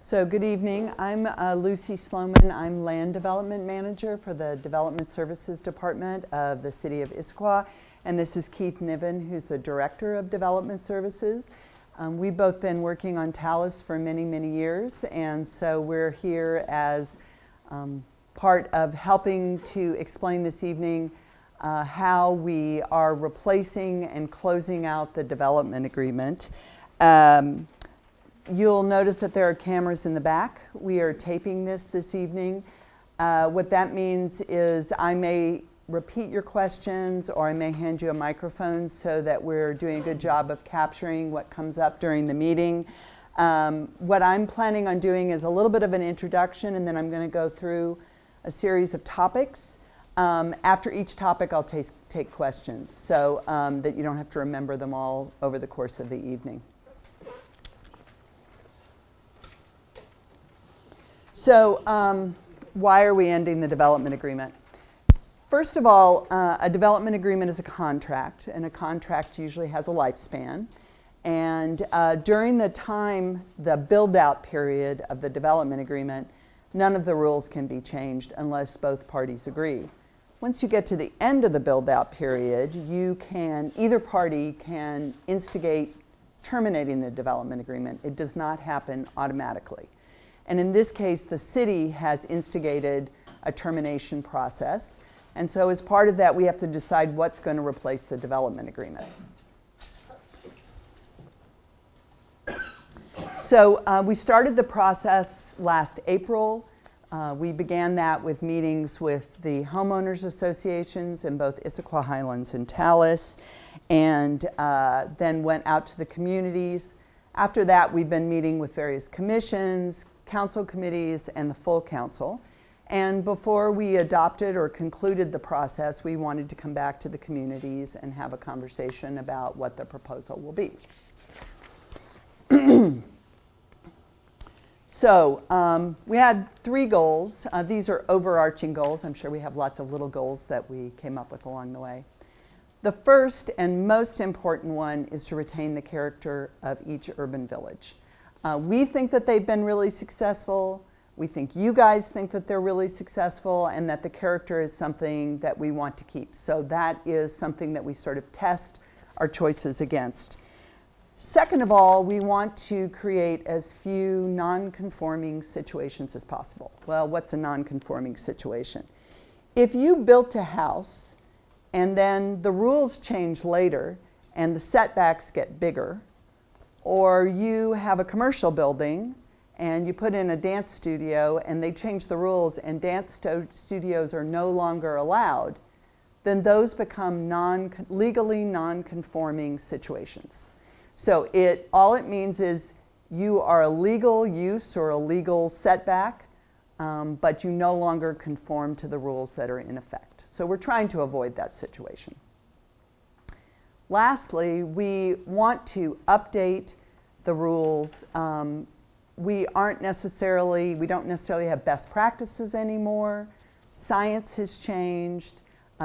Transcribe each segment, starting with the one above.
So good evening. I'm Lucy Sloman. I'm Land Development Manager for the Development Services Department of the City of Issaquah. And this is Keith Niven, who's the Director of Development Services. We've both been working on Talus for many, many years. And so we're here as part of helping to explain this evening how we are replacing and closing out the development agreement. You'll notice that there are cameras in the back. We are taping this evening. What that means is I may repeat your questions or I may hand you a microphone so that we're doing a good job of capturing what comes up during the meeting. What I'm planning on doing is a little bit of an introduction, and then I'm going to go through a series of topics. After each topic, I'll take questions so that you don't have to remember them all over the course of the evening. So why are we ending the development agreement? First of all, a development agreement is a contract, and a contract usually has a lifespan. And during the time, the build-out period of the development agreement, none of the rules can be changed unless both parties agree. Once you get to the end of the build-out period, either party can instigate terminating the development agreement. It does not happen automatically. And in this case, the city has instigated a termination process. And so as part of that, we have to decide what's going to replace the development agreement. So we started the process last April. We began that with meetings with the homeowners associations in both Issaquah Highlands and Talus, and then went out to the communities. After that, we've been meeting with various commissions, council committees, and the full council. And before we adopted or concluded the process, we wanted to come back to the communities and have a conversation about what the proposal will be. So we had 3 goals. These are overarching goals. I'm sure we have lots of little goals that we came up with along the way. The first and most important one is to retain the character of each urban village. We think that they've been really successful. We think you guys think that they're really successful, and that the character is something that we want to keep. So that is something that we sort of test our choices against. Second of all, we want to create as few non-conforming situations as possible. Well, what's a non-conforming situation? If you built a house and then the rules change later and the setbacks get bigger, or you have a commercial building and you put in a dance studio and they change the rules and dance studios are no longer allowed, then those become legally non-conforming situations. So all it means is you are a legal use or a legal setback, but you no longer conform to the rules that are in effect. So we're trying to avoid that situation. Lastly, we want to update the rules. We don't necessarily have best practices anymore. Science has changed.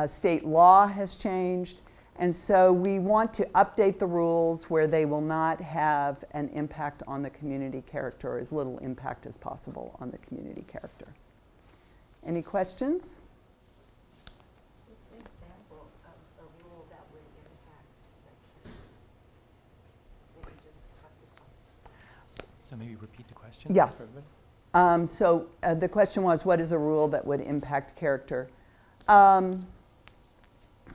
State law has changed. And so we want to update the rules where they will not have an impact on the community character, or as little impact as possible on the community character. Any questions? What's an example of a rule that would impact the what we just talked about? So maybe repeat the question. Yeah. For everybody. The question was, what is a rule that would impact character?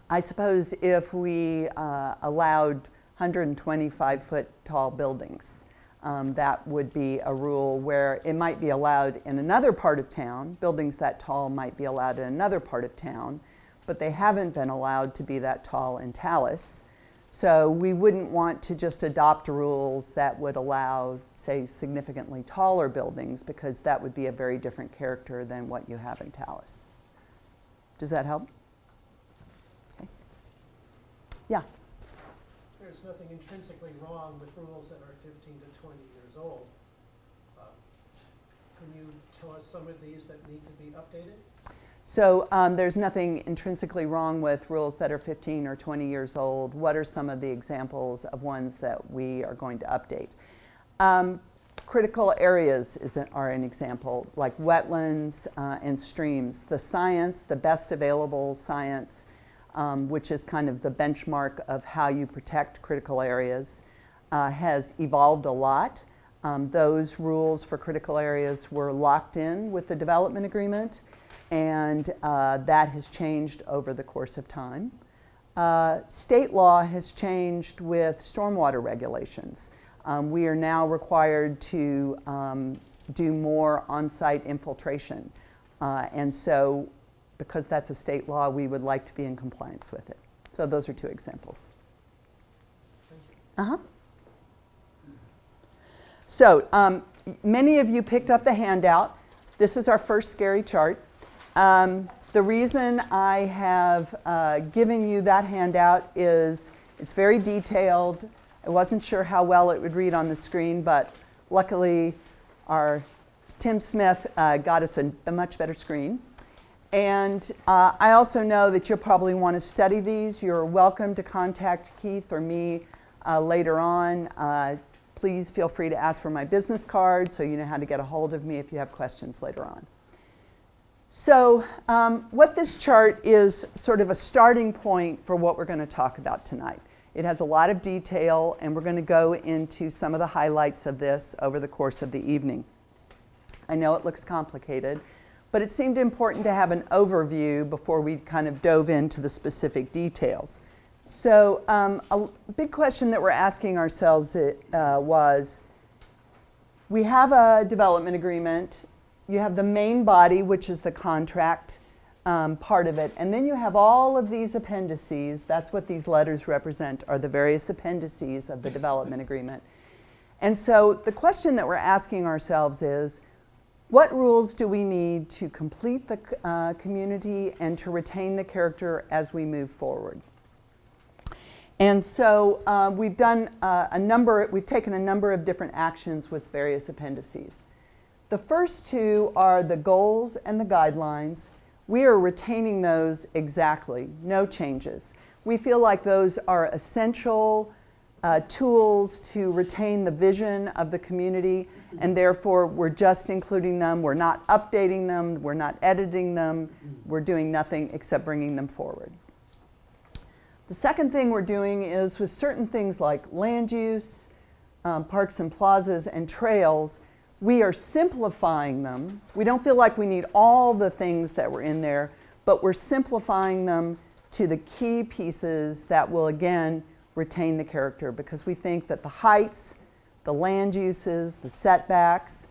I suppose if we allowed 125-foot tall buildings, that would be a rule where it might be allowed in another part of town. Buildings that tall might be allowed in another part of town, but they haven't been allowed to be that tall in Talus. So we wouldn't want to just adopt rules that would allow, say, significantly taller buildings, because that would be a very different character than what you have in Talus. Does that help? Okay. Yeah. There's nothing intrinsically wrong with rules that are 15 to 20 years old. Can you tell us some of these that need to be updated? So there's nothing intrinsically wrong with rules that are 15 or 20 years old. What are some of the examples of ones that we are going to update? Critical areas are an example, like wetlands and streams. The science, the best available science, which is kind of the benchmark of how you protect critical areas, has evolved a lot. Those rules for critical areas were locked in with the development agreement, and that has changed over the course of time. State law has changed with stormwater regulations. We are now required to do more on-site infiltration. And so, because that's a state law, we would like to be in compliance with it. So those are two examples. So many of you picked up the handout. This is our first scary chart. The reason I have given you that handout is it's very detailed. I wasn't sure how well it would read on the screen, but luckily our Tim Smith got us a much better screen. And I also know that you'll probably want to study these. You're welcome to contact Keith or me later on. Please feel free to ask for my business card so you know how to get a hold of me if you have questions later on. So what this chart is sort of a starting point for what we're going to talk about tonight. It has a lot of detail, and we're going to go into some of the highlights of this over the course of the evening. I know it looks complicated, but it seemed important to have an overview before we kind of dove into the specific details. So a big question that we're asking ourselves was, we have a development agreement. You have the main body, which is the contract part of it, and then you have all of these appendices. That's what these letters represent, are the various appendices of the development agreement. And so the question that we're asking ourselves is, what rules do we need to complete the community and to retain the character as we move forward? And so we've done we've taken a number of different actions with various appendices. The first two are the goals and the guidelines. We are retaining those exactly, no changes. We feel like those are essential tools to retain the vision of the community, and therefore we're just including them. We're not updating them. We're not editing them. We're doing nothing except bringing them forward. The second thing we're doing is with certain things like land use, parks and plazas, and trails, we are simplifying them. We don't feel like we need all the things that were in there, but we're simplifying them to the key pieces that will, again, retain the character, because we think that the heights, the land uses, the setbacks,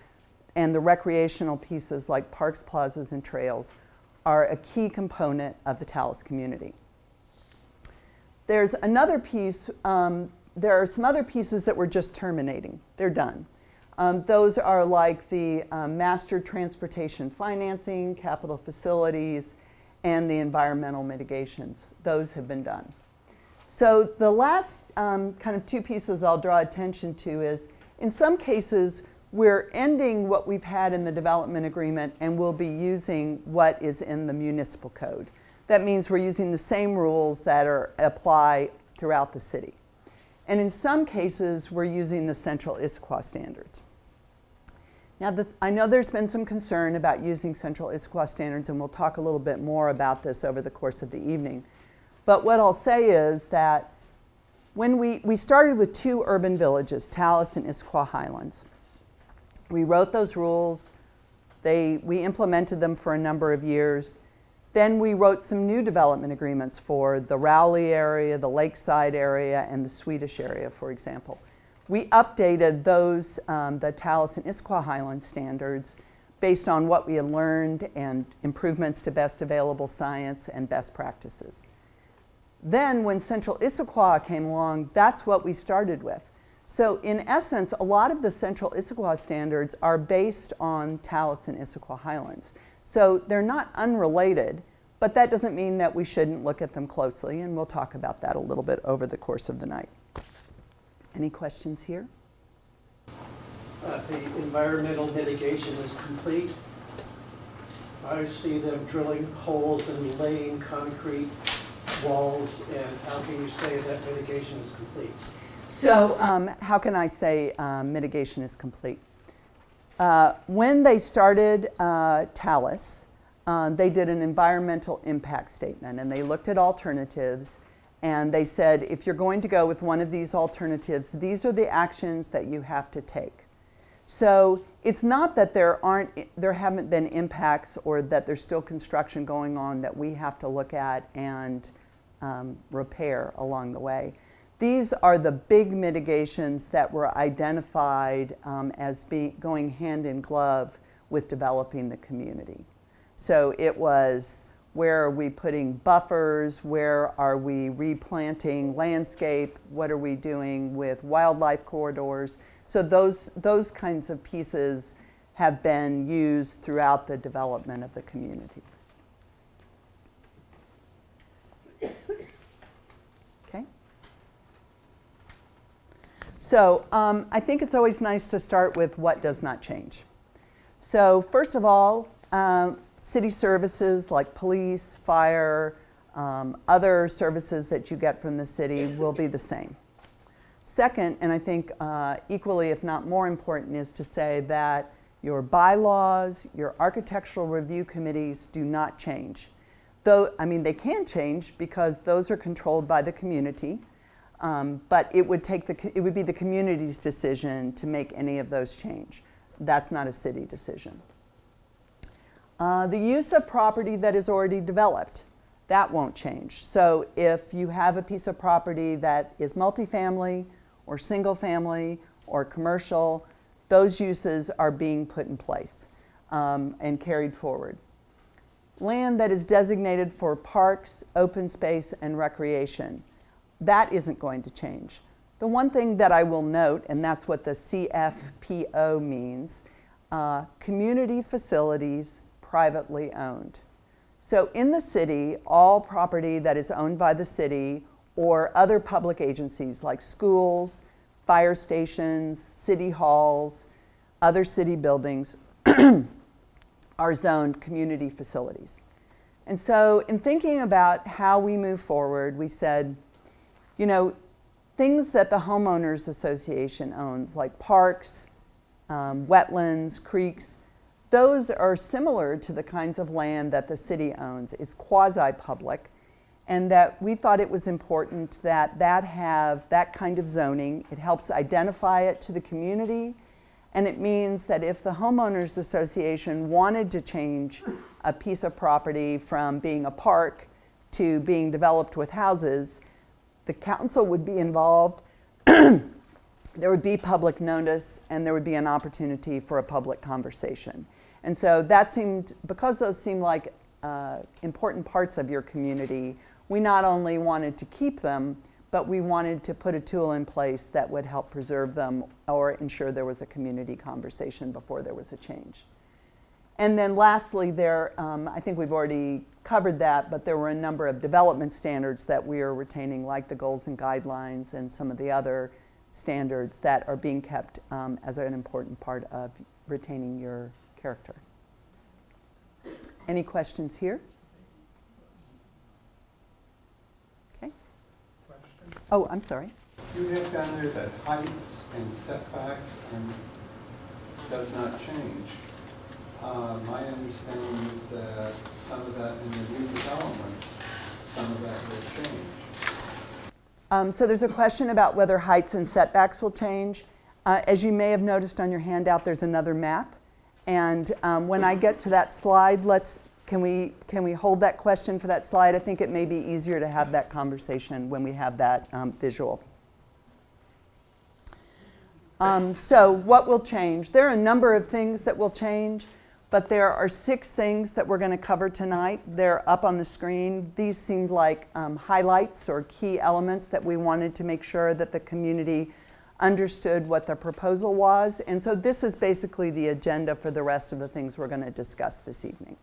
and the recreational pieces like parks, plazas, and trails are a key component of the Talus community. There's another piece, there are some other pieces that we're just terminating. They're done. Those are like the master transportation financing, capital facilities, and the environmental mitigations. Those have been done. So the last kind of two pieces I'll draw attention to is, in some cases, we're ending what we've had in the development agreement and we'll be using what is in the municipal code. That means we're using the same rules that apply throughout the city. And in some cases, we're using the central Issaquah standards. Now, I know there's been some concern about using central Issaquah standards, and we'll talk a little bit more about this over the course of the evening. But what I'll say is that when we started with two urban villages, Talus and Issaquah Highlands. We wrote those rules. We implemented them for a number of years. Then we wrote some new development agreements for the Rowley area, the Lakeside area, and the Swedish area, for example. We updated those, the Talus and Issaquah Highlands standards, based on what we had learned and improvements to best available science and best practices. Then when Central Issaquah came along, that's what we started with. So in essence, a lot of the Central Issaquah standards are based on Talus and Issaquah Highlands. So they're not unrelated, but that doesn't mean that we shouldn't look at them closely, and we'll talk about that a little bit over the course of the night. Any questions here? The environmental mitigation is complete. I see them drilling holes and laying concrete walls, and how can you say that mitigation is complete? So how can I say mitigation is complete? When they started Talus, they did an environmental impact statement, and they looked at alternatives, and they said, if you're going to go with one of these alternatives, these are the actions that you have to take. So it's not that there haven't been impacts or that there's still construction going on that we have to look at and repair along the way. These are the big mitigations that were identified as going hand in glove with developing the community. So it was, where are we putting buffers? Where are we replanting landscape? What are we doing with wildlife corridors? So those kinds of pieces have been used throughout the development of the community. Okay. So I think it's always nice to start with what does not change. So first of all, city services like police, fire, other services that you get from the city will be the same. Second, and I think equally if not more important, is to say that your bylaws, your architectural review committees do not change. Though, I mean, they can change because those are controlled by the community, but it would be the community's decision to make any of those change. That's not a city decision. The use of property that is already developed, that won't change. So if you have a piece of property that is multifamily or single family or commercial, those uses are being put in place and carried forward. Land that is designated for parks, open space, and recreation, that isn't going to change. The one thing that I will note, and that's what the CFPO means, community facilities privately owned. So in the city, all property that is owned by the city or other public agencies like schools, fire stations, city halls, other city buildings are zoned community facilities. And so in thinking about how we move forward, we said, you know, things that the homeowners association owns, like parks, wetlands, creeks, those are similar to the kinds of land that the city owns. It's quasi-public, and that we thought it was important that have that kind of zoning. It helps identify it to the community, and it means that if the homeowners association wanted to change a piece of property from being a park to being developed with houses, the council would be involved, there would be public notice, and there would be an opportunity for a public conversation. And so that seemed, because those seemed like important parts of your community, we not only wanted to keep them, but we wanted to put a tool in place that would help preserve them or ensure there was a community conversation before there was a change. And then lastly, I think we've already covered that, but there were a number of development standards that we are retaining, like the goals and guidelines and some of the other standards that are being kept as an important part of retaining your character. Any questions here? Okay. Question? Oh, I'm sorry. You have down there that heights and setbacks does not change. My understanding is that some of that in the new developments, some of that will change. So there's a question about whether heights and setbacks will change. As you may have noticed on your handout, there's another map. And when I get to that slide, can we hold that question for that slide? I think it may be easier to have that conversation when we have that visual. So what will change? There are a number of things that will change, but there are 6 things that we're going to cover tonight. They're up on the screen. These seemed like highlights or key elements that we wanted to make sure that the community understood what the proposal was. And so this is basically the agenda for the rest of the things we're going to discuss this evening.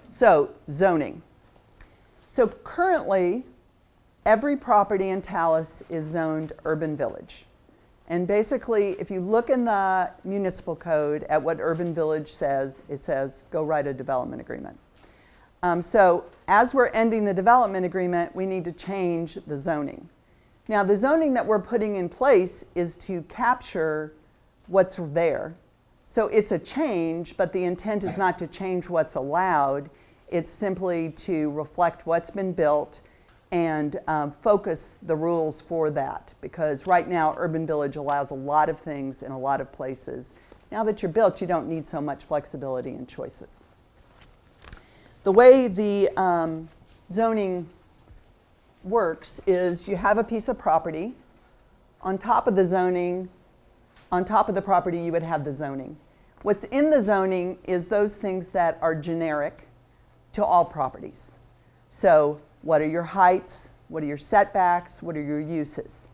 So zoning. So currently, every property in Talus is zoned urban village. And basically, if you look in the municipal code at what urban village says, it says, go write a development agreement. So as we're ending the development agreement, we need to change the zoning. Now, the zoning that we're putting in place is to capture what's there. So it's a change, but the intent is not to change what's allowed. It's simply to reflect what's been built and focus the rules for that. Because right now, Urban Village allows a lot of things in a lot of places. Now that you're built, you don't need so much flexibility and choices. The way the zoning works is you have a piece of property. On top of the zoning, on top of the property, you would have the zoning. What's in the zoning is those things that are generic to all properties. So what are your heights? What are your setbacks? What are your uses?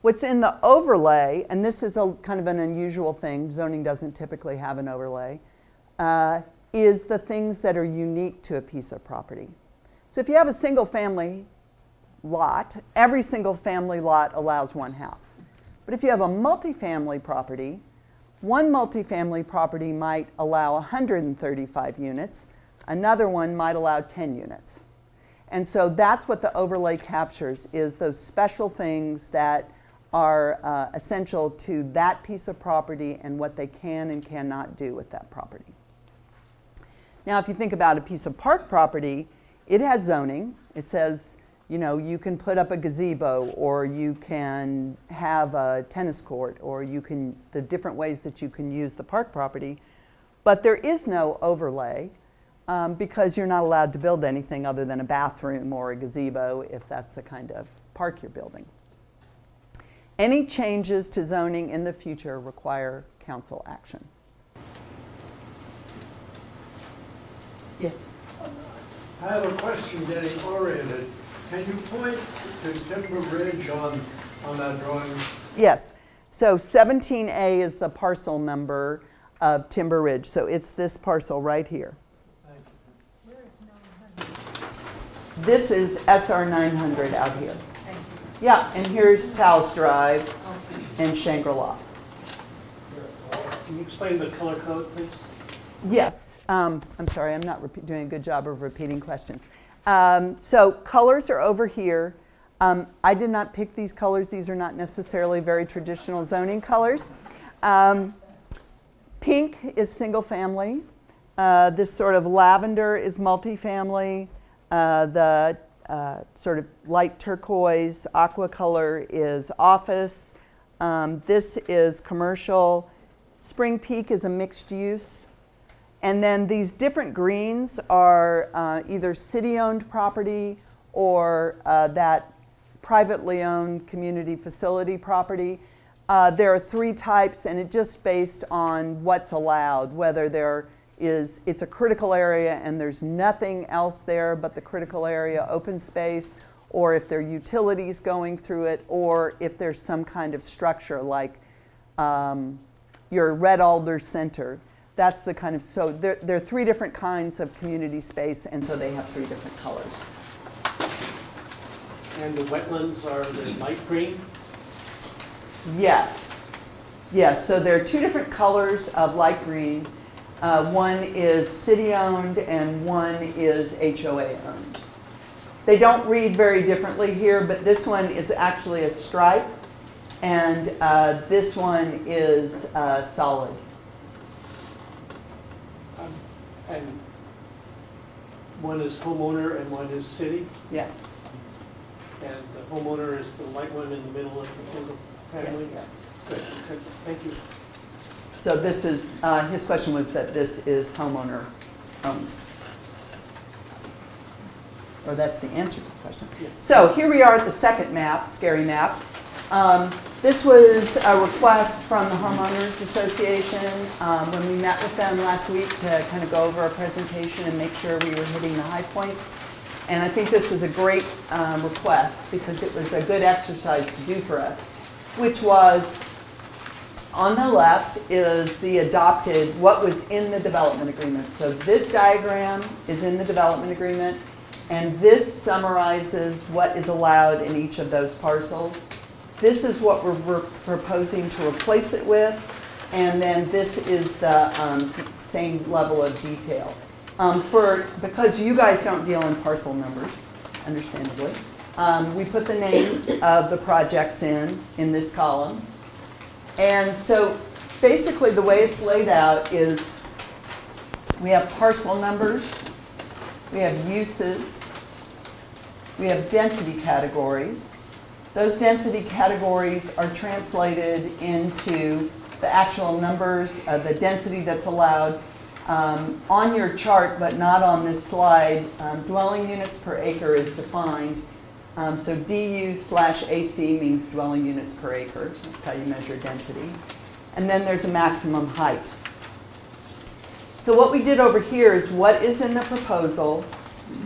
What's in the overlay, and this is a kind of an unusual thing, zoning doesn't typically have an overlay, is the things that are unique to a piece of property. So if you have a single family lot, every single family lot allows one house. But if you have a multifamily property, one multifamily property might allow 135 units, another one might allow 10 units. And so that's what the overlay captures, is those special things that are essential to that piece of property and what they can and cannot do with that property. Now, if you think about a piece of park property, it has zoning. It says, you know, you can put up a gazebo, or you can have a tennis court, or you can, the different ways that you can use the park property. But there is no overlay because you're not allowed to build anything other than a bathroom or a gazebo if that's the kind of park you're building. Any changes to zoning in the future require council action. Yes? I have a question getting oriented. Can you point to Timber Ridge on that drawing? Yes. So 17A is the parcel number of Timber Ridge. So it's this parcel right here. Where is 900? This is SR 900 out here. Thank you. Yeah, and here's Talus Drive and Shangri-La. Can you explain the color code, please? Yes. I'm sorry, I'm not doing a good job of repeating questions. So colors are over here. I did not pick these colors. These are not necessarily very traditional zoning colors. Pink is single family. This sort of lavender is multifamily. The sort of light turquoise, aqua color is office. This is commercial. Spring Peak is a mixed use. And then these different greens are either city-owned property or that privately owned community facility property. There are three types, and it's just based on what's allowed, whether it's a critical area and there's nothing else there but the critical area open space, or if there are utilities going through it, or if there's some kind of structure like your Red Alder Center. That's the kind of, so there are three different kinds of community space, and so they have three different colors. And the wetlands are the light green? Yes. Yes, so there are two different colors of light green. One is city-owned and one is HOA-owned. They don't read very differently here, but this one is actually a stripe, and this one is solid. And one is homeowner and one is city? Yes. And the homeowner is the light one in the middle of the single family? Yes, Good, okay, thank you. so this is, his question was that this is homeowner owned. Or that's the answer to the question. Yeah. So here we are at the second map, scary map. This was a request from the Homeowners Association when we met with them last week to kind of go over our presentation and make sure we were hitting the high points. And I think this was a great request because it was a good exercise to do for us, which was on the left is the adopted, what was in the development agreement. So this diagram is in the development agreement, and this summarizes what is allowed in each of those parcels. This is what we're proposing to replace it with, and then this is the same level of detail. Because you guys don't deal in parcel numbers, understandably, we put the names of the projects in this column. And so basically the way it's laid out is we have parcel numbers, we have uses, we have density categories. Those density categories are translated into the actual numbers, the density that's allowed. On your chart, but not on this slide, dwelling units per acre is defined. So DU/AC means dwelling units per acre. That's how you measure density. And then there's a maximum height. So what we did over here is what is in the proposal.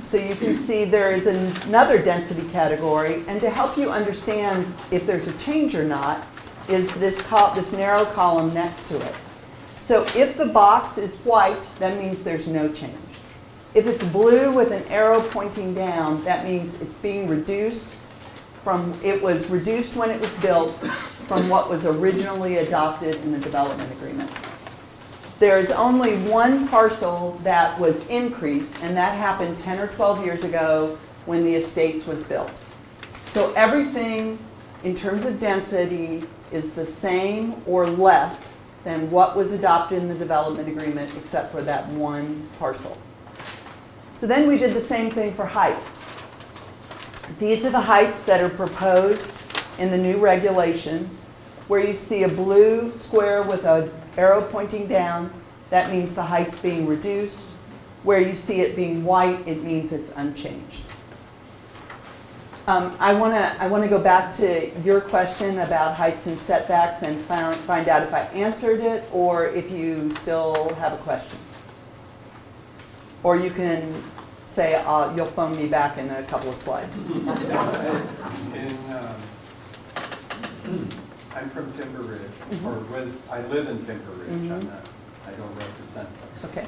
So you can see there is another density category. And to help you understand if there's a change or not is this narrow column next to it. So if the box is white, that means there's no change. If it's blue with an arrow pointing down, that means it's being reduced from, it was reduced when it was built from what was originally adopted in the development agreement. There is only one parcel that was increased, and that happened 10 or 12 years ago when the Estates was built. So everything in terms of density is the same or less than what was adopted in the development agreement except for that one parcel. So then we did the same thing for height. These are the heights that are proposed in the new regulations. Where you see a blue square with an arrow pointing down, that means the height's being reduced. Where you see it being white, it means it's unchanged. I want to go back to your question about heights and setbacks and find out if I answered it or if you still have a question. Or you can say you'll phone me back in a couple of slides. I'm from Timber Ridge, I live in Timber Ridge. I don't represent them. Okay.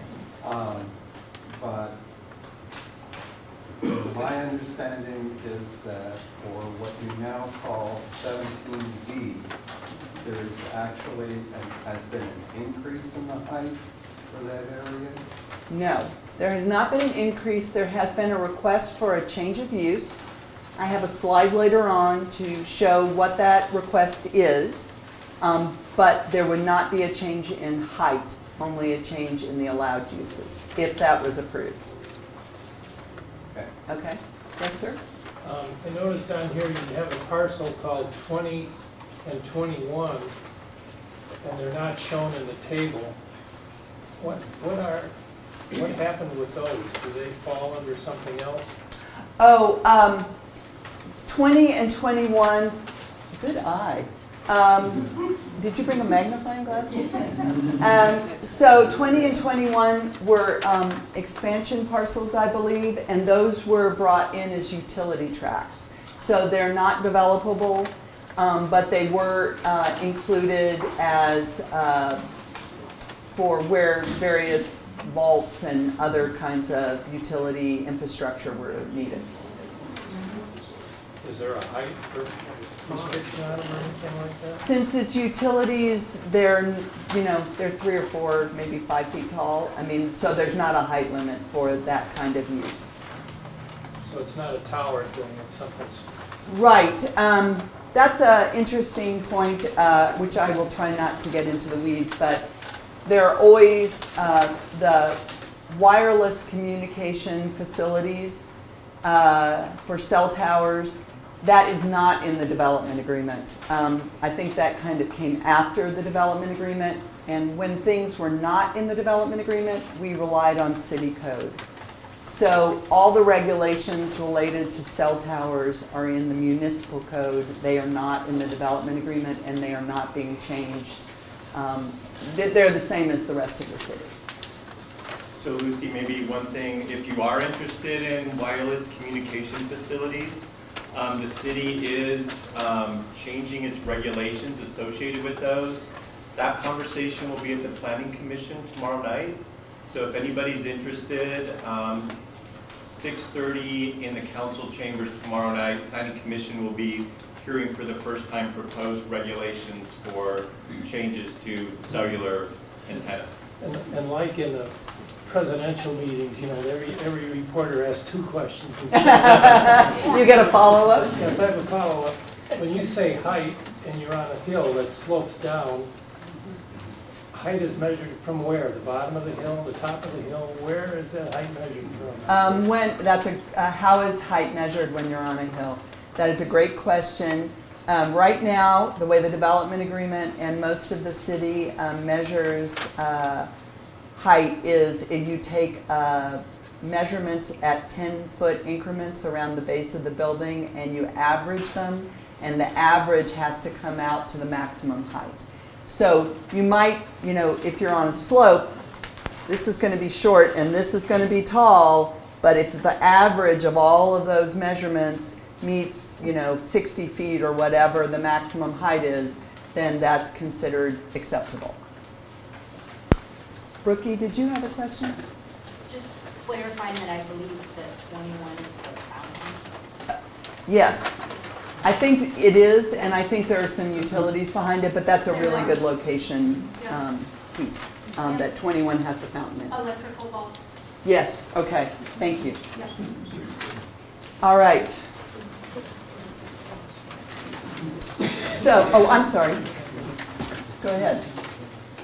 But my understanding is that for what you now call 17B, there's actually has been an increase in the height for that area? No, there has not been an increase. There has been a request for a change of use. I have a slide later on to show what that request is, but there would not be a change in height, only a change in the allowed uses, if that was approved. Okay. Okay, yes, sir? I noticed on here you have a parcel called 20 and 21, and they're not shown in the table. What happened with those? Do they fall under something else? Oh, 20 and 21, good eye. Did you bring a magnifying glass? So 20 and 21 were expansion parcels, I believe, and those were brought in as utility tracts. So they're not developable, but they were included as for where various vaults and other kinds of utility infrastructure were needed. Is there a height restriction on them or anything like that? Since it's utilities, they're 3 or 4, maybe 5 feet tall. I mean, so there's not a height limit for that kind of use. So it's not a tower thing, it's something. Right. That's an interesting point, which I will try not to get into the weeds, but there are always the wireless communication facilities for cell towers. That is not in the development agreement. I think that kind of came after the development agreement. And when things were not in the development agreement, we relied on city code. So all the regulations related to cell towers are in the municipal code. They are not in the development agreement, and they are not being changed. They're the same as the rest of the city. So Lucy, maybe one thing, if you are interested in wireless communication facilities, the city is changing its regulations associated with those. That conversation will be at the Planning Commission tomorrow night. So if anybody's interested, 6:30 in the council chambers tomorrow night, Planning Commission will be hearing for the first time proposed regulations for changes to cellular antenna. And like in the presidential meetings, you know, every reporter asks 2 questions instead of You get a follow-up? Yes, I have a follow-up. When you say height and you're on a hill that slopes down, height is measured from where? The bottom of the hill, the top of the hill? Where is that height measured from? How is height measured when you're on a hill? That is a great question. Right now, the way the development agreement and most of the city measures height is if you take measurements at 10-foot increments around the base of the building and you average them, and the average has to come out to the maximum height. So you might, you know, if you're on a slope, this is going to be short and this is going to be tall, but if the average of all of those measurements meets, you know, 60 feet or whatever the maximum height is, then that's considered acceptable. Brookie, did you have a question? Just clarifying that I believe that 21 is the fountain. Yes. I think it is, and I think there are some utilities behind it, but that's a really good location piece, that 21 has the fountain in. Electrical bolts. Yes, okay, thank you. Yep. All right. So, oh, I'm sorry. Go ahead.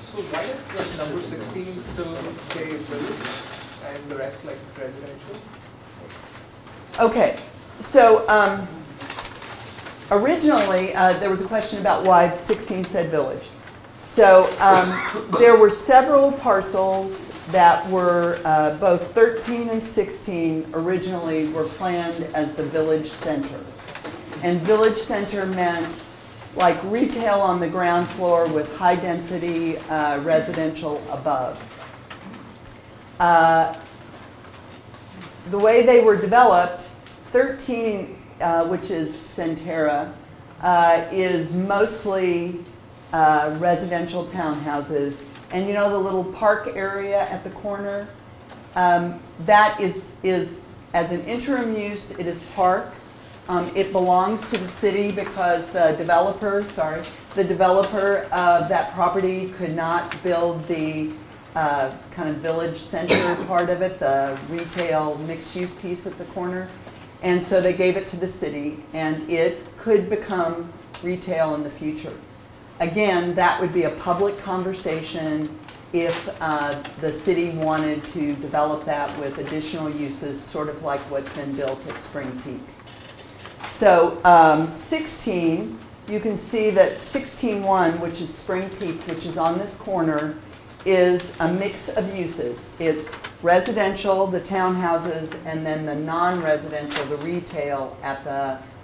So why does the number 16 still say village and the rest like residential? Okay, so originally there was a question about why 16 said village. So there were several parcels that were both 13 and 16 originally were planned as the village center. And village center meant like retail on the ground floor with high density residential above. The way they were developed, 13, which is Centera, is mostly residential townhouses. And you know the little park area at the corner? That is, as an interim use, it is park. It belongs to the city because the developer of that property could not build the kind of village center part of it, the retail mixed-use piece at the corner. And so they gave it to the city, and it could become retail in the future. Again, that would be a public conversation if the city wanted to develop that with additional uses, sort of like what's been built at Spring Peak. So 16, you can see that 16-1, which is Spring Peak, which is on this corner, is a mix of uses. It's residential, the townhouses, and then the non-residential, the retail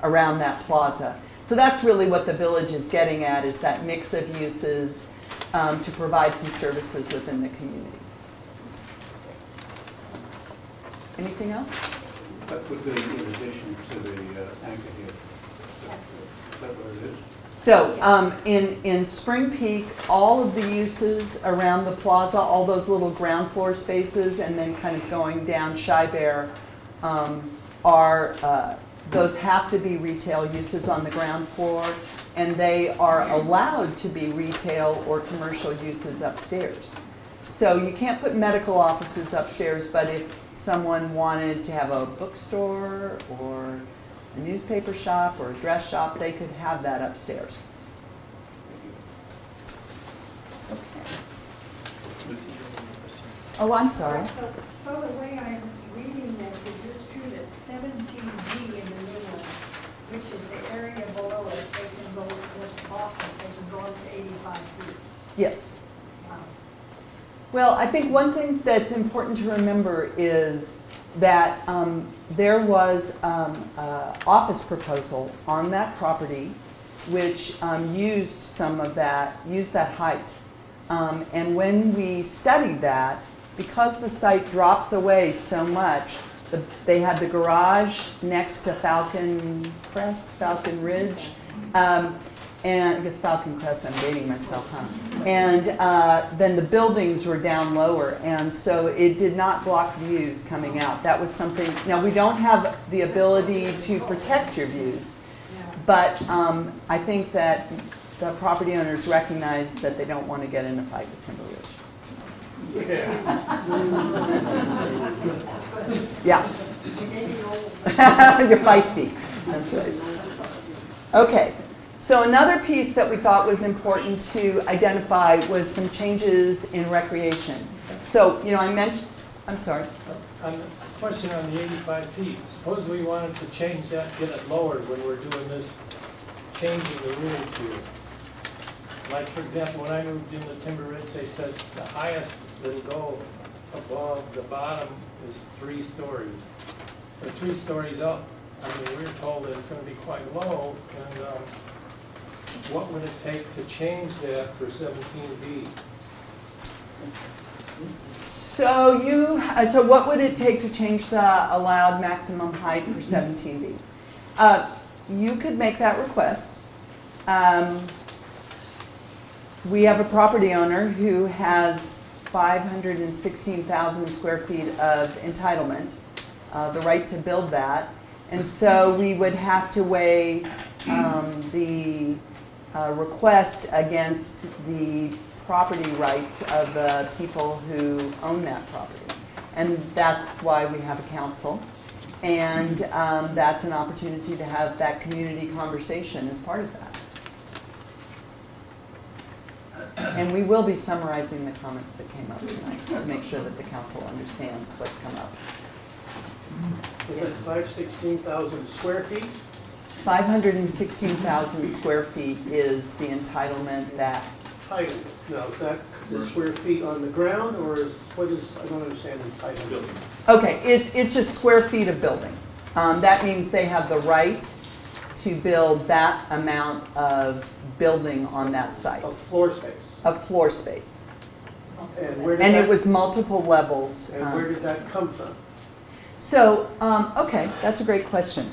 around that plaza. So that's really what the village is getting at, is that mix of uses to provide some services within the community. Anything else? That would be in addition to the anchor here. Is that where it is? So in Spring Peak, all of the uses around the plaza, all those little ground floor spaces, and then kind of going down Shy Bear, those have to be retail uses on the ground floor, and they are allowed to be retail or commercial uses upstairs. So you can't put medical offices upstairs, but if someone wanted to have a bookstore or a newspaper shop or a dress shop, they could have that upstairs. Okay. Oh, I'm sorry. So the way I'm reading this, is this true that 17D in the middle, which is the area below us, they can go, what's office, they can go up to 85 feet? Yes. Wow. Well, I think one thing that's important to remember is that there was an office proposal on that property which used that height. And when we studied that, because the site drops away so much, they had the garage next to Falcon Ridge, and I guess Falcon Crest, I'm dating myself, huh? And then the buildings were down lower, and so it did not block views coming out. That was something, now we don't have the ability to protect your views, but I think that the property owners recognize that they don't want to get in a fight with Timber Ridge. Yeah. You're feisty. That's right. Okay. So another piece that we thought was important to identify was some changes in recreation. So, I mentioned, I'm sorry. On the question on the 85 feet, suppose we wanted to change that, get it lowered when we're doing this, changing the rules here. Like, for example, when I moved into Timber Ridge, they said the highest that'll go above the bottom is 3 stories. But 3 stories up, I mean, we were told that it's going to be quite low, and what would it take to change that for 17B? So what would it take to change the allowed maximum height for 17B? You could make that request. We have a property owner who has 516,000 square feet of entitlement, the right to build that. And so we would have to weigh the request against the property rights of the people who own that property. And that's why we have a council. And that's an opportunity to have that community conversation as part of that. And we will be summarizing the comments that came up tonight to make sure that the council understands what's come up. Is it 516,000 square feet? 516,000 square feet is the entitlement that. Title. Now, is that the square feet on the ground, or what is, I don't understand entitlement. Okay, it's just square feet of building. That means they have the right to build that amount of building on that site. Of floor space. Of floor space. And where did And that, it was multiple levels. and where did that come from? So, okay, that's a great question.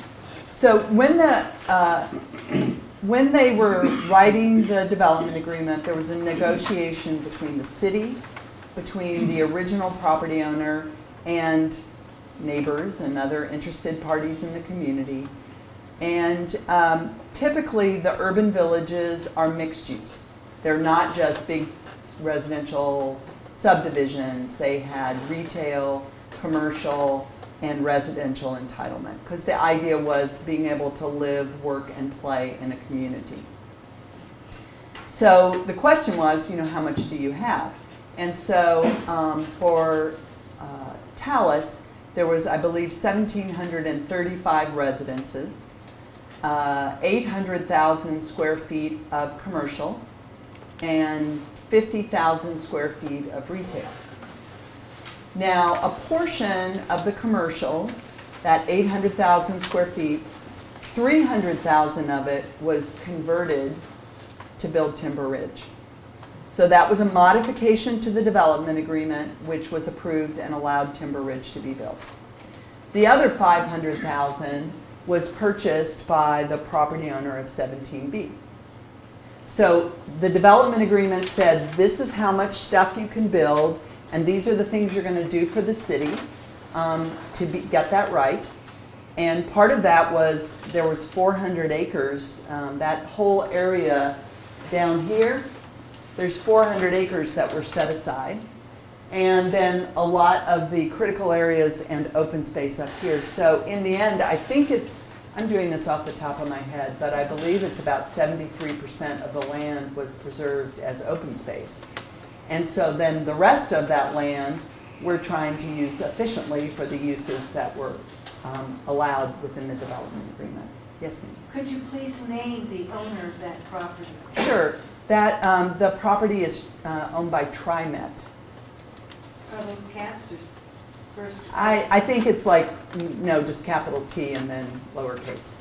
So when they were writing the development agreement, there was a negotiation between the city, between the original property owner, and neighbors and other interested parties in the community. And typically the urban villages are mixed use. They're not just big residential subdivisions. They had retail, commercial, and residential entitlement, because the idea was being able to live, work, and play in a community. So the question was, how much do you have? And so for Talus, there was, I believe, 1,735 residences, 800,000 square feet of commercial, and 50,000 square feet of retail. Now, a portion of the commercial, that 800,000 square feet, 300,000 of it was converted to build Timber Ridge. So that was a modification to the development agreement, which was approved and allowed Timber Ridge to be built. The other 500,000 was purchased by the property owner of 17B. So the development agreement said, this is how much stuff you can build, and these are the things you're going to do for the city to get that right. And part of that was, there was 400 acres. That whole area down here, there's 400 acres that were set aside. And then a lot of the critical areas and open space up here. So in the end, I think it's, I'm doing this off the top of my head, but I believe it's about 73% of the land was preserved as open space. And so then the rest of that land we're trying to use efficiently for the uses that were allowed within the development agreement. Yes, ma'am. Could you please name the owner of that property? Sure. That the property is owned by TriMet. Are those caps or first? I think it's like, no, just capital T and then lowercase.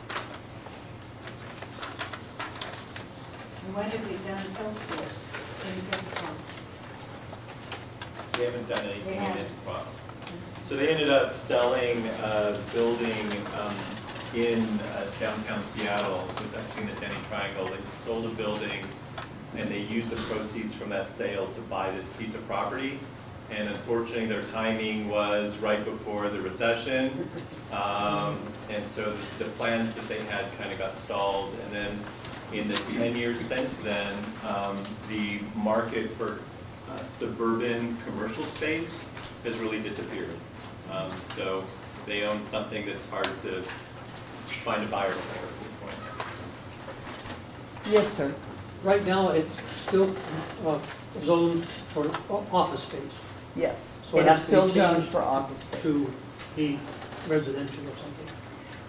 And what have we done elsewhere in this one? They haven't done anything They in haven't. this crop. So they ended up selling a building in downtown Seattle. It was actually in the Denny Triangle. They sold a building and they used the proceeds from that sale to buy this piece of property. And unfortunately, their timing was right before the recession. And so the plans that they had kind of got stalled. And then in the 10 years since then, the market for suburban commercial space has really disappeared. So they own something that's hard to find a buyer for at this point. Yes, sir. Right now, it's still zoned for office space. Yes. So It it is has to be still zoned changed for office space. to be residential or something.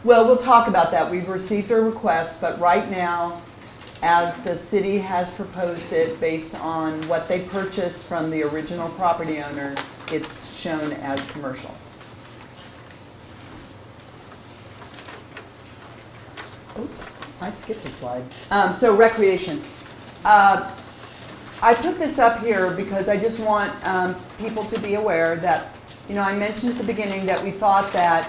Well, we'll talk about that. We've received a request, but right now, as the city has proposed it based on what they purchased from the original property owner, it's shown as commercial. Oops, I skipped a slide. So recreation. I put this up here because I just want people to be aware that, you know, I mentioned at the beginning that we thought that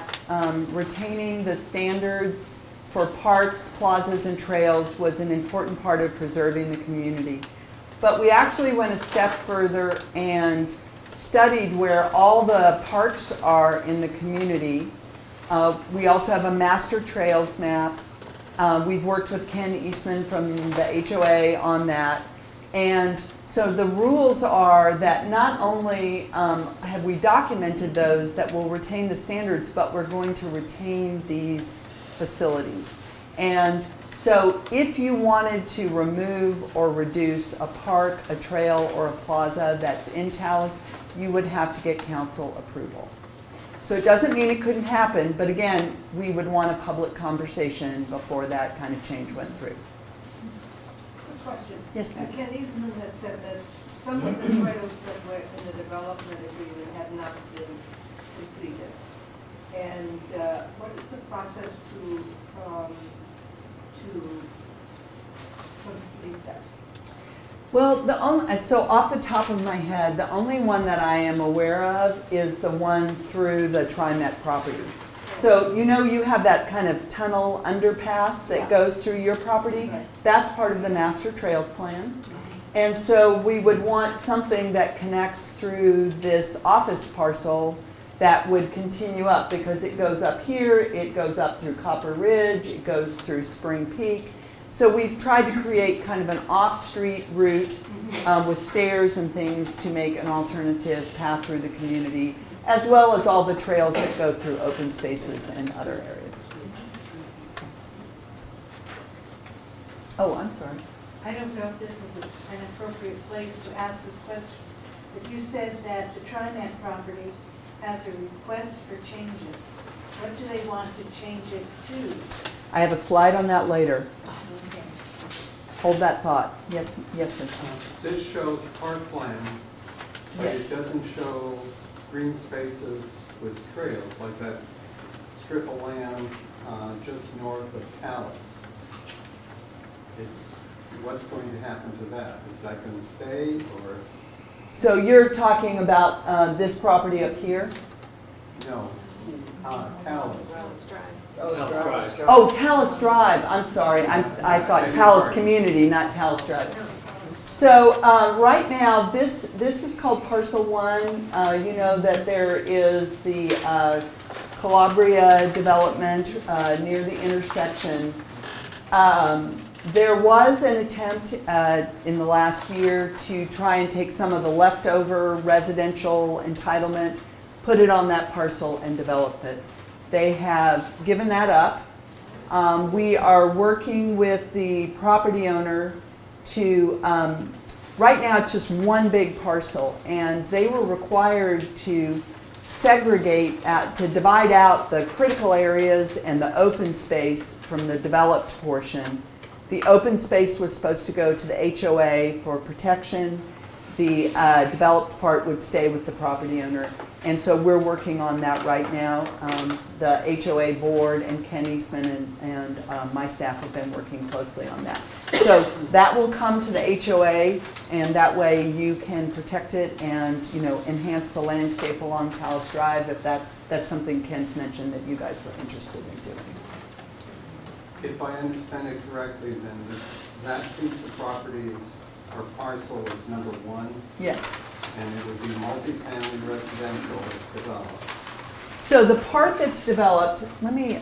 retaining the standards for parks, plazas, and trails was an important part of preserving the community. But we actually went a step further and studied where all the parks are in the community. We also have a master trails map. We've worked with Ken Eastman from the HOA on that. And so the rules are that not only have we documented those that will retain the standards, but we're going to retain these facilities. And so if you wanted to remove or reduce a park, a trail, or a plaza that's in Talus, you would have to get council approval. So it doesn't mean it couldn't happen, but again, we would want a public conversation before that kind of change went through. Good question. Yes, ma'am. Ken Eastman had said that some of the trails that were in the development agreement had not been completed. And what is the process to complete that? Well, so off the top of my head, the only one that I am aware of is the one through the TriMet property. So you know you have that kind of tunnel underpass that goes through your property? Right. That's part of the master trails plan. And so we would want something that connects through this office parcel that would continue up, because it goes up here, it goes up through Copper Ridge, it goes through Spring Peak. So we've tried to create kind of an off-street route with stairs and things to make an alternative path through the community, as well as all the trails that go through open spaces and other areas. Oh, I'm sorry. I don't know if this is an appropriate place to ask this question, but you said that the TriMet property has a request for changes. What do they want to change it to? I have a slide on that later. Okay. Hold that thought. Yes, yes, sir. This shows parkland, but Yes. it doesn't show green spaces with trails, like that strip of land just north of Talus. What's going to happen to that? Is that going to stay, or? So you're talking about this property up here? No, Talus. Oh, Talus Drive. I'm sorry. I thought Talus Community, not Talus Drive. So right now, this is called Parcel 1. You know that there is the Calabria development near the intersection. There was an attempt in the last year to try and take some of the leftover residential entitlement, put it on that parcel and develop it. They have given that up. We are working with the property owner to, right now it's just one big parcel, and they were required to segregate, to divide out the critical areas and the open space from the developed portion. The open space was supposed to go to the HOA for protection. The developed part would stay with the property owner. And so we're working on that right now. The HOA board and Ken Eastman and my staff have been working closely on that. So that will come to the HOA, and that way you can protect it and, you know, enhance the landscape along Talus Drive if that's something Ken's mentioned that you guys were interested in doing. If I understand it correctly, then that piece of property or parcel is number 1, Yes. and it would be multifamily residential developed. So the part that's developed, let me,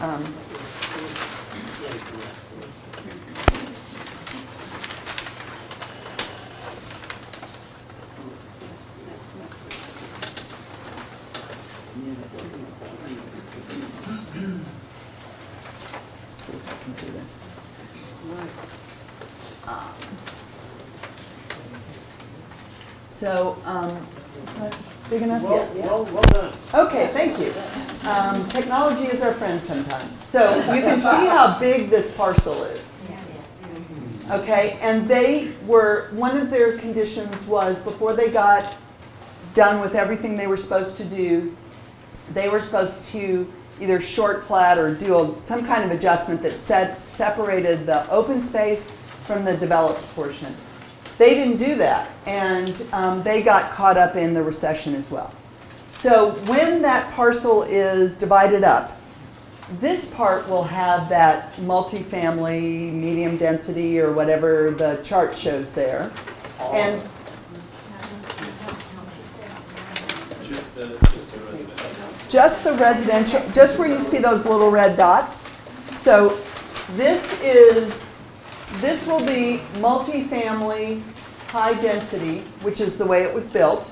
So, is that big enough? Well, Yes. well done. Okay, thank you. Technology is our friend sometimes. So you can see how big this parcel is. Okay, and one of their conditions was before they got done with everything they were supposed to do, they were supposed to either short plat or do some kind of adjustment that separated the open space from the developed portion. They didn't do that, and they got caught up in the recession as well. So when that parcel is divided up, this part will have that multifamily, medium density, or whatever the chart shows there. And just the residential, just where you see those little red dots. So this will be multifamily, high density, which is the way it was built.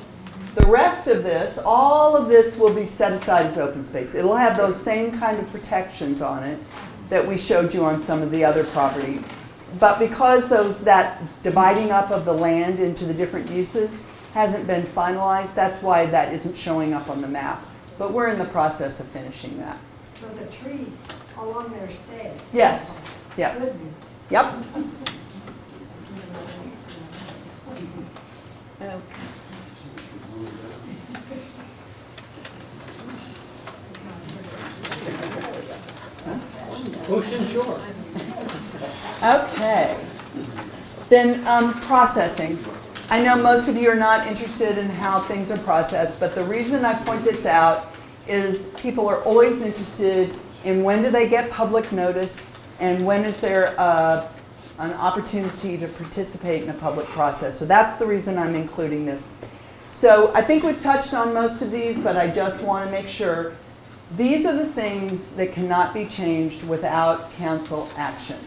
The rest of this, all of this will be set aside as open space. It'll have those same kind of protections on it that we showed you on some of the other property. But because that dividing up of the land into the different uses hasn't been finalized, that's why that isn't showing up on the map. But we're in the process of finishing that. So the trees along there stay? Yes, yes. Good news. Yep. Okay. Ocean Shore. Okay. Then processing. I know most of you are not interested in how things are processed, but the reason I point this out is people are always interested in when do they get public notice and when is there an opportunity to participate in a public process. So that's the reason I'm including this. So I think we've touched on most of these, but I just want to make sure these are the things that cannot be changed without council action.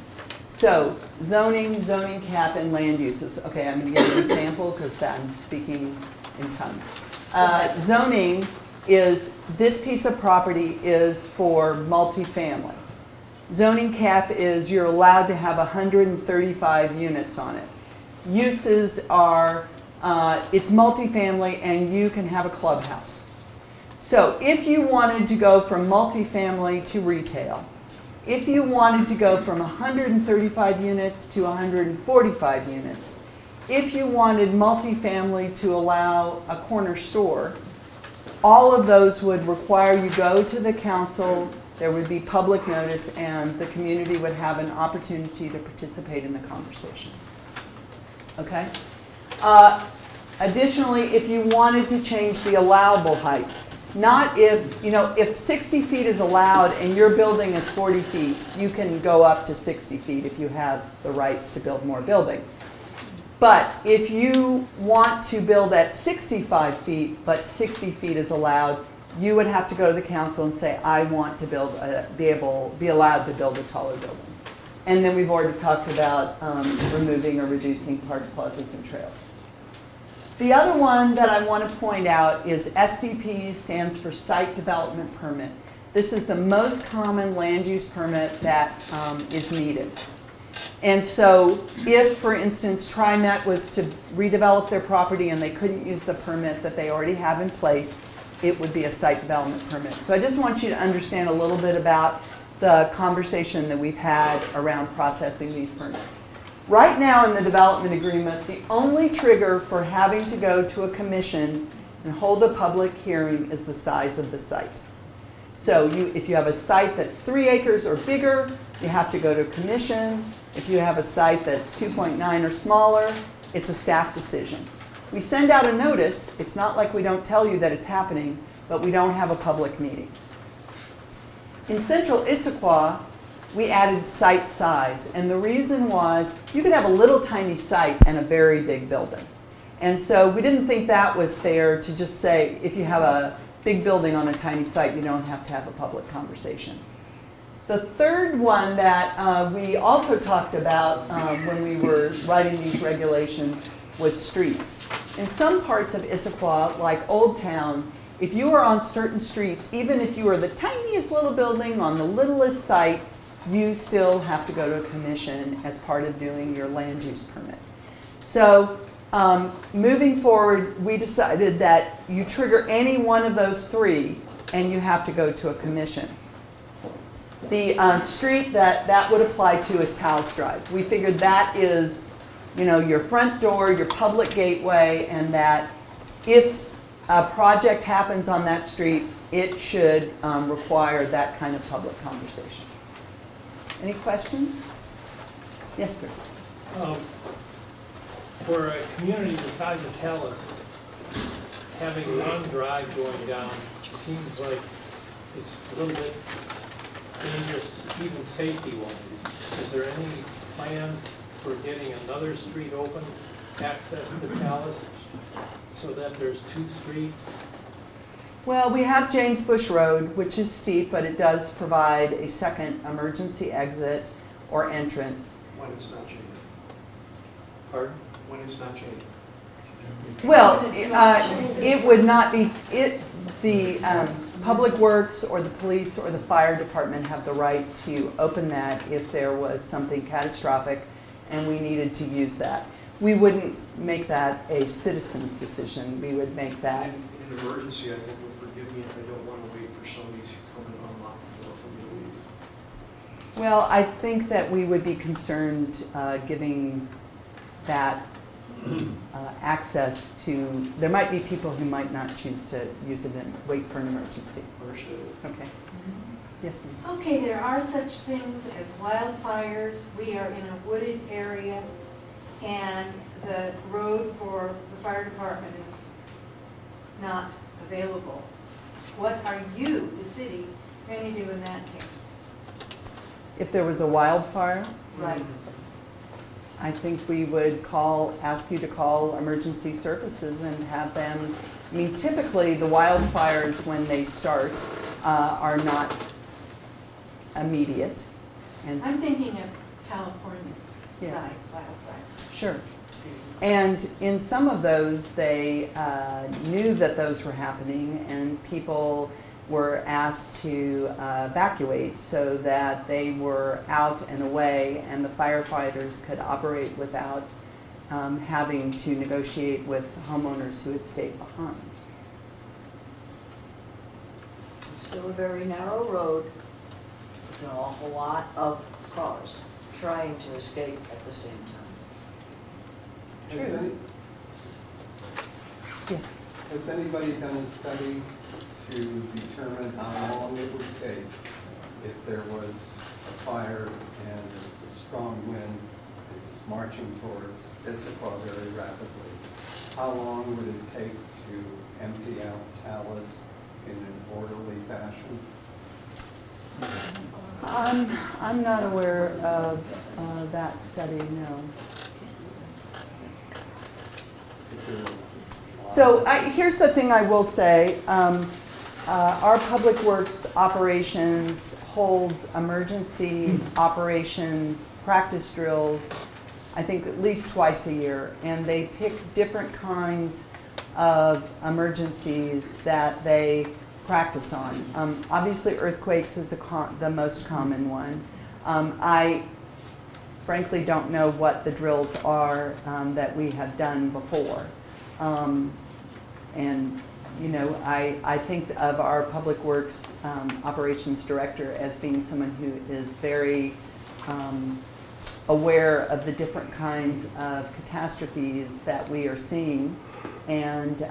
So zoning cap, and land uses. Okay, I'm going to give an example because I'm speaking in tongues. Zoning is, this piece of property is for multifamily. Zoning cap is you're allowed to have 135 units on it. Uses are, it's multifamily and you can have a clubhouse. So if you wanted to go from multifamily to retail, if you wanted to go from 135 units to 145 units, if you wanted multifamily to allow a corner store, all of those would require you go to the council, there would be public notice, and the community would have an opportunity to participate in the conversation. Okay? Additionally, if you wanted to change the allowable heights, not if 60 feet is allowed and your building is 40 feet, you can go up to 60 feet if you have the rights to build more building. But if you want to build at 65 feet, but 60 feet is allowed, you would have to go to the council and say, I want to build, be allowed to build a taller building. And then we've already talked about removing or reducing parks, plazas, and trails. The other one that I want to point out is SDP stands for Site Development Permit. This is the most common land use permit that is needed. And so if, for instance, TriMet was to redevelop their property and they couldn't use the permit that they already have in place, it would be a site development permit. So I just want you to understand a little bit about the conversation that we've had around processing these permits. Right now in the development agreement, the only trigger for having to go to a commission and hold a public hearing is the size of the site. So if you have a site that's 3 acres or bigger, you have to go to a commission. If you have a site that's 2.9 or smaller, it's a staff decision. We send out a notice. It's not like we don't tell you that it's happening, but we don't have a public meeting. In central Issaquah, we added site size, and the reason was you could have a little tiny site and a very big building. And so we didn't think that was fair to just say if you have a big building on a tiny site, you don't have to have a public conversation. The third one that we also talked about when we were writing these regulations was streets. In some parts of Issaquah, like Old Town, if you are on certain streets, even if you are the tiniest little building on the littlest site, you still have to go to a commission as part of doing your land use permit. So Moving forward, we decided that you trigger any one of those three and you have to go to a commission. The street that would apply to is Talus Drive. We figured that is, you know, your front door, your public gateway, and that if a project happens on that street, it should require that kind of public conversation. Any questions? Yes, sir. For a community the size of Talus, having one drive going down seems like it's a little bit dangerous, even safety-wise. Is there any plans for getting another street open, access to Talus, so that there's two streets? Well, we have James Bush Road, which is steep, but it does provide a second emergency exit or entrance. When it's not changed. Pardon? When it's not changed. Well, it would not be, the Public Works or the police or the fire department have the right to open that if there was something catastrophic and we needed to use that. We wouldn't make that a citizen's decision. We would make that. In an emergency, I think you'll forgive me if I don't want to wait for somebody to come and unlock the door for me to leave. Well, I think that we would be concerned giving that access to, there might be people who might not choose to use it and wait for an emergency. Understood. Okay. Yes, ma'am. Okay, there are such things as wildfires. We are in a wooded area, and the road for the fire department is not available. What are you, the city, going to do in that case? If there was a wildfire, Right. I think we would ask you to call emergency services and have them, I mean, typically the wildfires when they start are not immediate. And I'm thinking of California's Yes. size wildfire. Sure. And in some of those, they knew that those were happening and people were asked to evacuate so that they were out and away and the firefighters could operate without having to negotiate with homeowners who had stayed behind. It's still a very narrow road with an awful lot of cars trying to escape at the same time. Yes. Has anybody done a study to determine how long it would take if there was a fire and there was a strong wind, it was marching towards Issaquah very rapidly? How long would it take to empty out Talus in an orderly fashion? I'm not aware of that study, no. So here's the thing I will say. Our Public Works operations holds emergency operations, practice drills, I think at least twice a year, and they pick different kinds of emergencies that they practice on. Obviously earthquakes is the most common one. I frankly don't know what the drills are that we have done before. And you know, I think of our Public Works operations director as being someone who is very aware of the different kinds of catastrophes that we are seeing and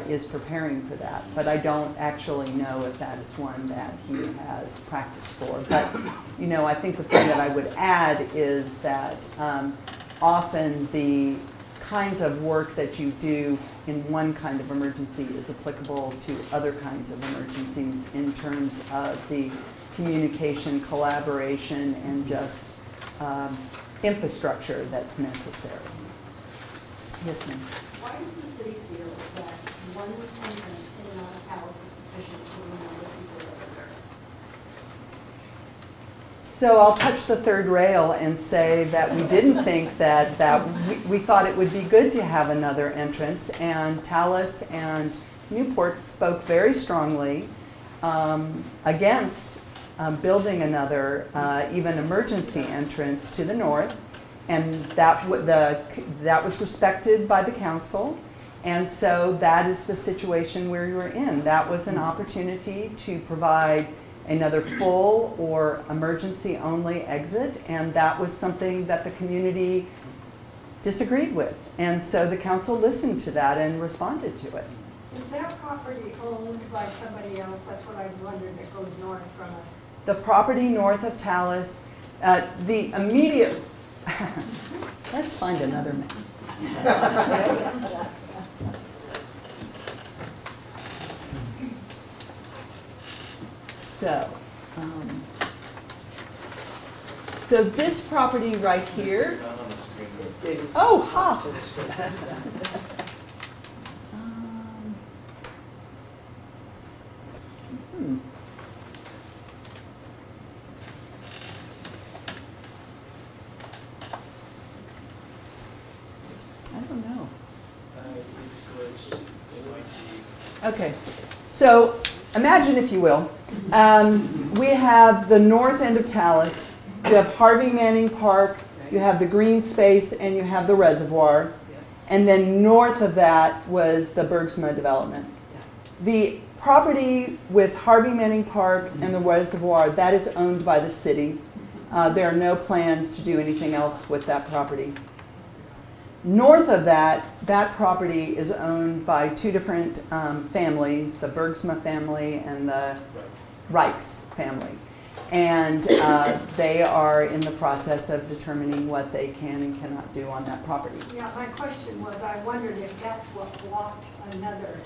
is preparing for that. But I don't actually know if that is one that he has practiced for. But you know, I think the thing that I would add is that often the kinds of work that you do in one kind of emergency is applicable to other kinds of emergencies in terms of the communication, collaboration, and just infrastructure that's necessary. Yes, ma'am. Why does the city feel that one entrance in and out of Talus is sufficient for the number of people that are there? So I'll touch the third rail and say that we didn't think that we thought it would be good to have another entrance, and Talus and Newport spoke very strongly against building another even emergency entrance to the north, And that was respected by the council. And so that is the situation where you're in. That was an opportunity to provide another full or emergency only exit, and that was something that the community disagreed with. And so the council listened to that and responded to it. Is that property owned by somebody else? That's what I've wondered, that goes north from us. The property north of Talus, the immediate, let's find another map. So this property right here. Not on the screen. Oh, ha! I don't know. Okay, so imagine, if you will, we have the north end of Talus. You have Harvey Manning Park, you have the green space, and you have the reservoir. And then north of that was the Bergsma development. The property with Harvey Manning Park and the reservoir, that is owned by the city. There are no plans to do anything else with that property. North of that, that property is owned by two different families, the Bergsma family and the Reichs family. And they are in the process of determining what they can and cannot do on that property. Yeah, my question was, I wondered if that's what blocked another.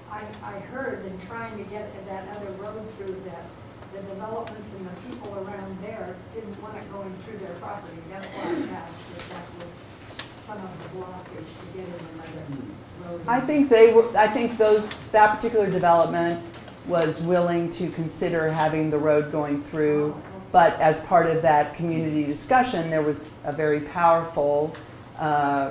I heard in trying to get that other road through that the developments and the people around there didn't want it going through their property. That's why I asked if that was some of the blockage to get in another road. I think that particular development was willing to consider having the road going through, but as part of that community discussion, there was a very powerful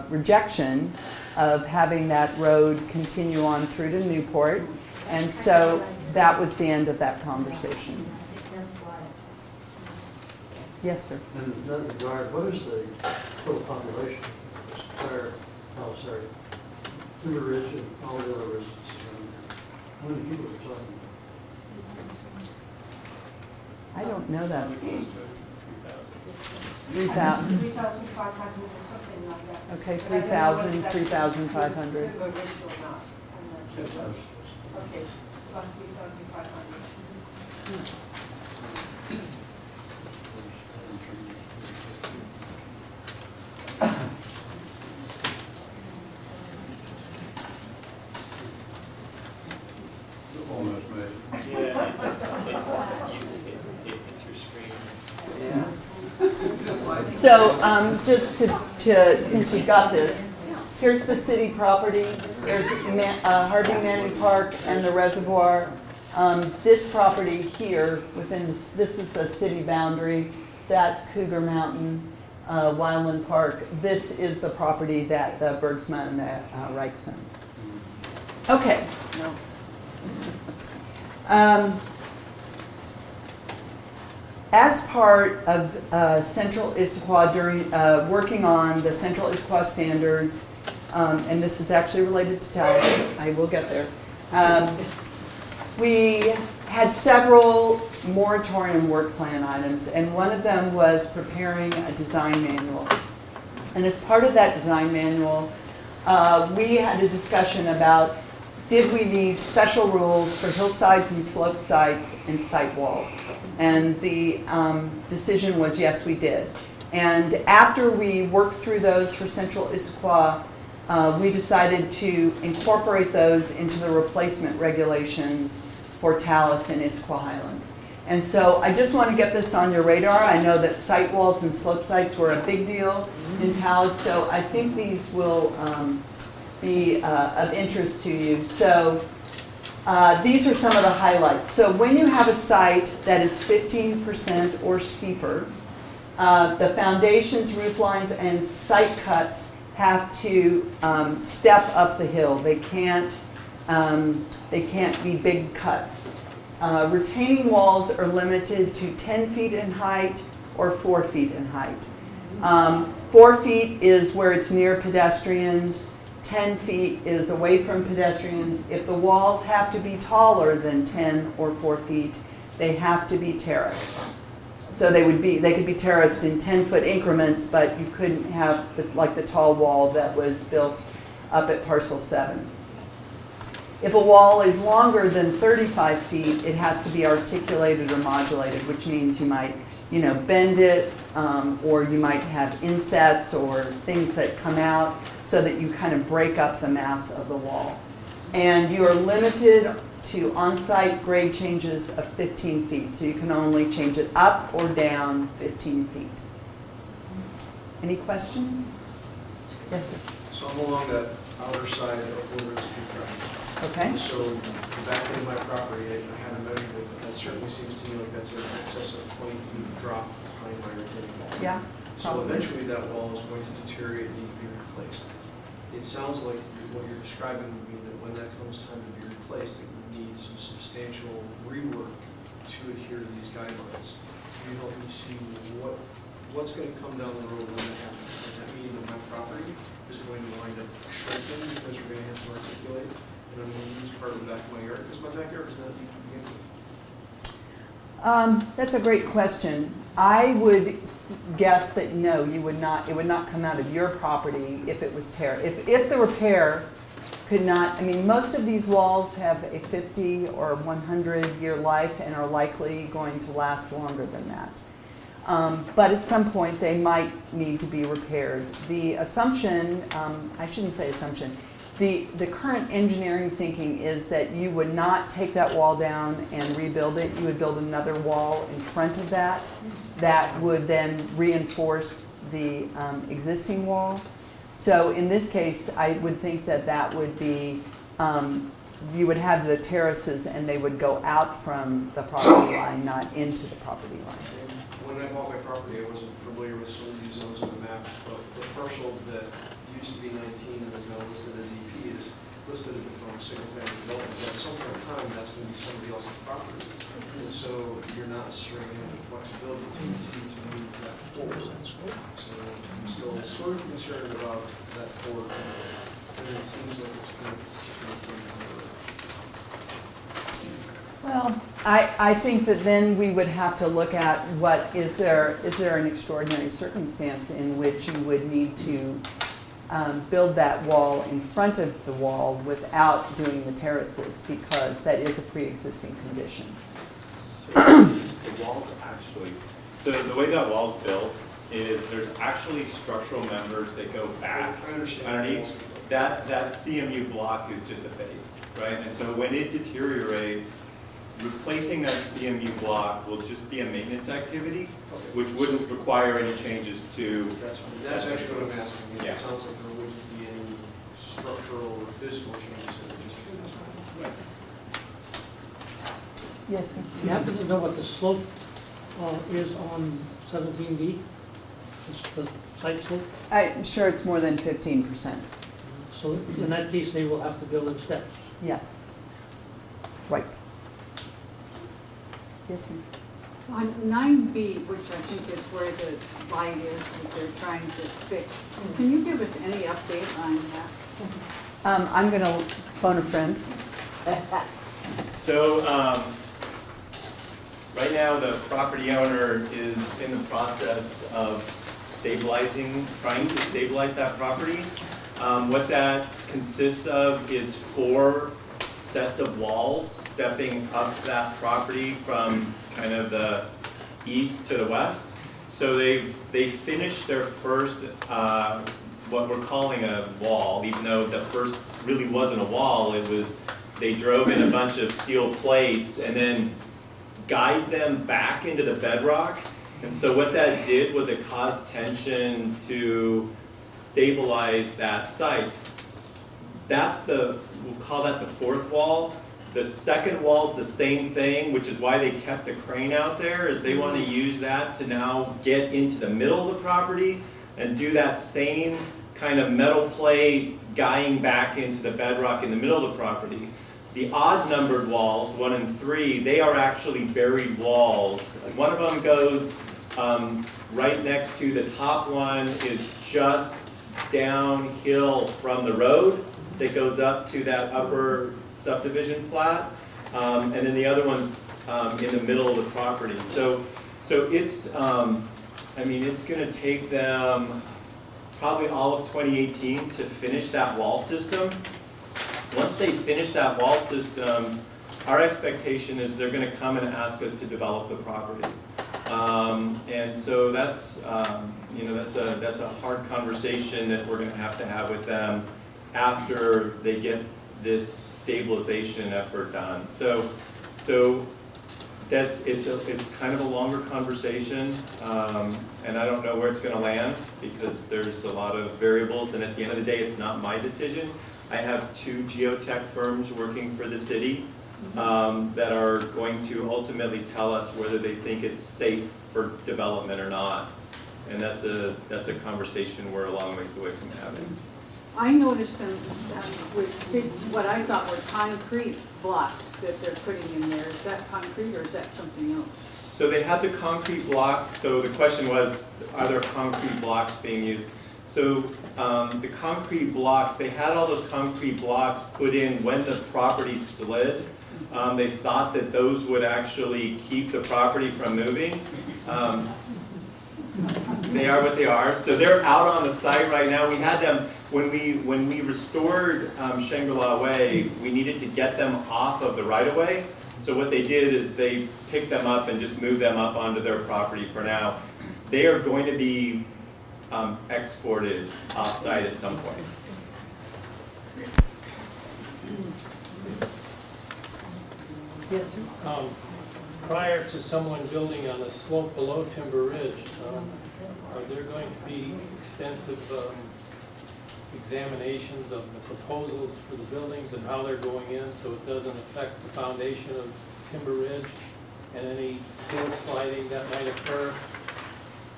rejection of having that road continue on through to Newport, and so that was the end of that conversation. Yes, sir. In that regard, what is the total population of this entire Talus area? Timber Ridge and all the other residents around there. How many people are we talking about? I don't know that. 3,000. 3,500 or something like that. Okay, 3,000, 3,500. Okay, about 3,500. Almost made. Yeah. It's your screen. So just to since we've got this, here's the city property. There's Harvey Manning Park and the reservoir. This property here, within this is the city boundary. That's Cougar Mountain, Wildland Park. This is the property that the Bergsma and the Reichs own. Okay. As part of Central Issaquah, during working on the Central Issaquah standards, and this is actually related to Talus, I will get there, we had several moratorium work plan items, and one of them was preparing a design manual. And as part of that design manual, we had a discussion about, did we need special rules for hillsides and slope sites and site walls? And the decision was yes, we did. And after we worked through those for Central Issaquah, we decided to incorporate those into the replacement regulations for Talus and Issaquah Highlands. And so I just want to get this on your radar. I know that site walls and slope sites were a big deal in Talus, so I think these will be of interest to you. So these are some of the highlights. So when you have a site that is 15% or steeper, the foundations, roof lines, and site cuts have to step up the hill. They can't be big cuts. Retaining walls are limited to 10 feet in height or 4 feet in height. 4 feet is where it's near pedestrians. 10 feet is away from pedestrians. If the walls have to be taller than 10 or 4 feet, they have to be terraced. So they could be terraced in 10-foot increments, but you couldn't have like the tall wall that was built up at Parcel 7. If a wall is longer than 35 feet, it has to be articulated or modulated, which means you might, bend it, or you might have insets or things that come out so that you kind of break up the mass of the wall. And you are limited to on-site grade changes of 15 feet, so you can only change it up or down 15 feet. Any questions? Yes, sir. So I'm along that outer side of Woodward Street Drive. Okay. So back into my property, I haven't measured it, but that certainly seems to me like that's in excess of 20 feet drop behind my retaining wall. Yeah. So probably. eventually that wall is going to deteriorate and need to be replaced. It sounds like what you're describing would be that when that comes time to be replaced, it would need some substantial rework to adhere to these guidelines. Can you help me see what's going to come down the road when that happens? Does that mean that my property is going to wind up shrinking because we're going to have to articulate, and I'm going to use part of the back of my yard because my backyard is not deep to begin with? That's a great question. I would guess that no, you would not. It would not come out of your property if it was if the repair could not. I mean, most of these walls have a 50 or 100-year life and are likely going to last longer than that. But at some point, they might need to be repaired. The assumption, I shouldn't say assumption, the current engineering thinking is that you would not take that wall down and rebuild it. You would build another wall in front of that that would then reinforce the existing wall. So in this case, I would think that that would be, you would have the terraces and they would go out from the property line, not into the property line. When I bought my property, I wasn't familiar with some of these zones on the map, but the parcel that used to be 19 and is now listed as EP is listed as a single-family development. But at some point in time, that's going to be somebody else's property. And so you're not necessarily going to have the flexibility to continue to move that forward. So I'm still sort of concerned about that forward move. And it seems like it's going to come down the road. Well, I think that then we would have to look at is there an extraordinary circumstance in which you would need to build that wall in front of the wall without doing the terraces, because that is a pre-existing condition. So the wall's actually, so the way that wall's built is there's actually structural members that go back underneath. That CMU block is just a base, right? And so when it deteriorates, replacing that CMU block will just be a maintenance activity, which wouldn't require any changes to. That's actually what I'm asking. Yeah. It sounds like there wouldn't be any structural or physical changes in this. Yes, sir. You happen to know what the slope is on 17B? The site slope? I'm sure it's more than 15%. So in that case, they will have to build in steps. Yes. Right. Yes, ma'am. On 9B, which I think is where the slide is that they're trying to fix, can you give us any update on that? I'm going to phone a friend. So right now the property owner is in the process of trying to stabilize that property. What that consists of is 4 sets of walls stepping up that property from kind of the east to the west. So they finished their first, what we're calling a wall, even though the first really wasn't a wall. It was, they drove in a bunch of steel plates and then guide them back into the bedrock. And so what that did was it caused tension to stabilize that site. We'll call that the 4th wall. The second wall is the same thing, which is why they kept the crane out there, is they want to use that to now get into the middle of the property and do that same kind of metal plate guying back into the bedrock in the middle of the property. The odd numbered walls, 1 and 3, they are actually buried walls. One of them goes Right next to the top one is just downhill from the road that goes up to that upper subdivision plat. And then the other one's in the middle of the property. So it's, I mean, it's gonna take them probably all of 2018 to finish that wall system. Once they finish that wall system, our expectation is they're gonna come and ask us to develop the property. And so that's, you know, that's a hard conversation that we're gonna have to have with them after they get this stabilization effort done. So it's kind of a longer conversation, and I don't know where it's going to land because there's a lot of variables, and at the end of the day, it's not my decision. I have 2 geotech firms working for the city that are going to ultimately tell us whether they think it's safe for development or not, and that's a conversation we're a long ways away from having. I noticed them with big, what I thought were concrete blocks that they're putting in there. Is that concrete or is that something else? So they had the concrete blocks, so the question was, are there concrete blocks being used? So the concrete blocks, they had all those concrete blocks put in when the property slid. They thought that those would actually keep the property from moving. They are what they are. So they're out on the site right now. We had them, when we restored Shangri-La Way, we needed to get them off of the right-of-way. So what they did is they picked them up and just moved them up onto their property for now. They are going to be exported off-site at some point. Yes, sir. Prior to someone building on the slope below Timber Ridge, are there going to be extensive examinations of the proposals for the buildings and how they're going in so it doesn't affect the foundation of Timber Ridge and any hill sliding that might occur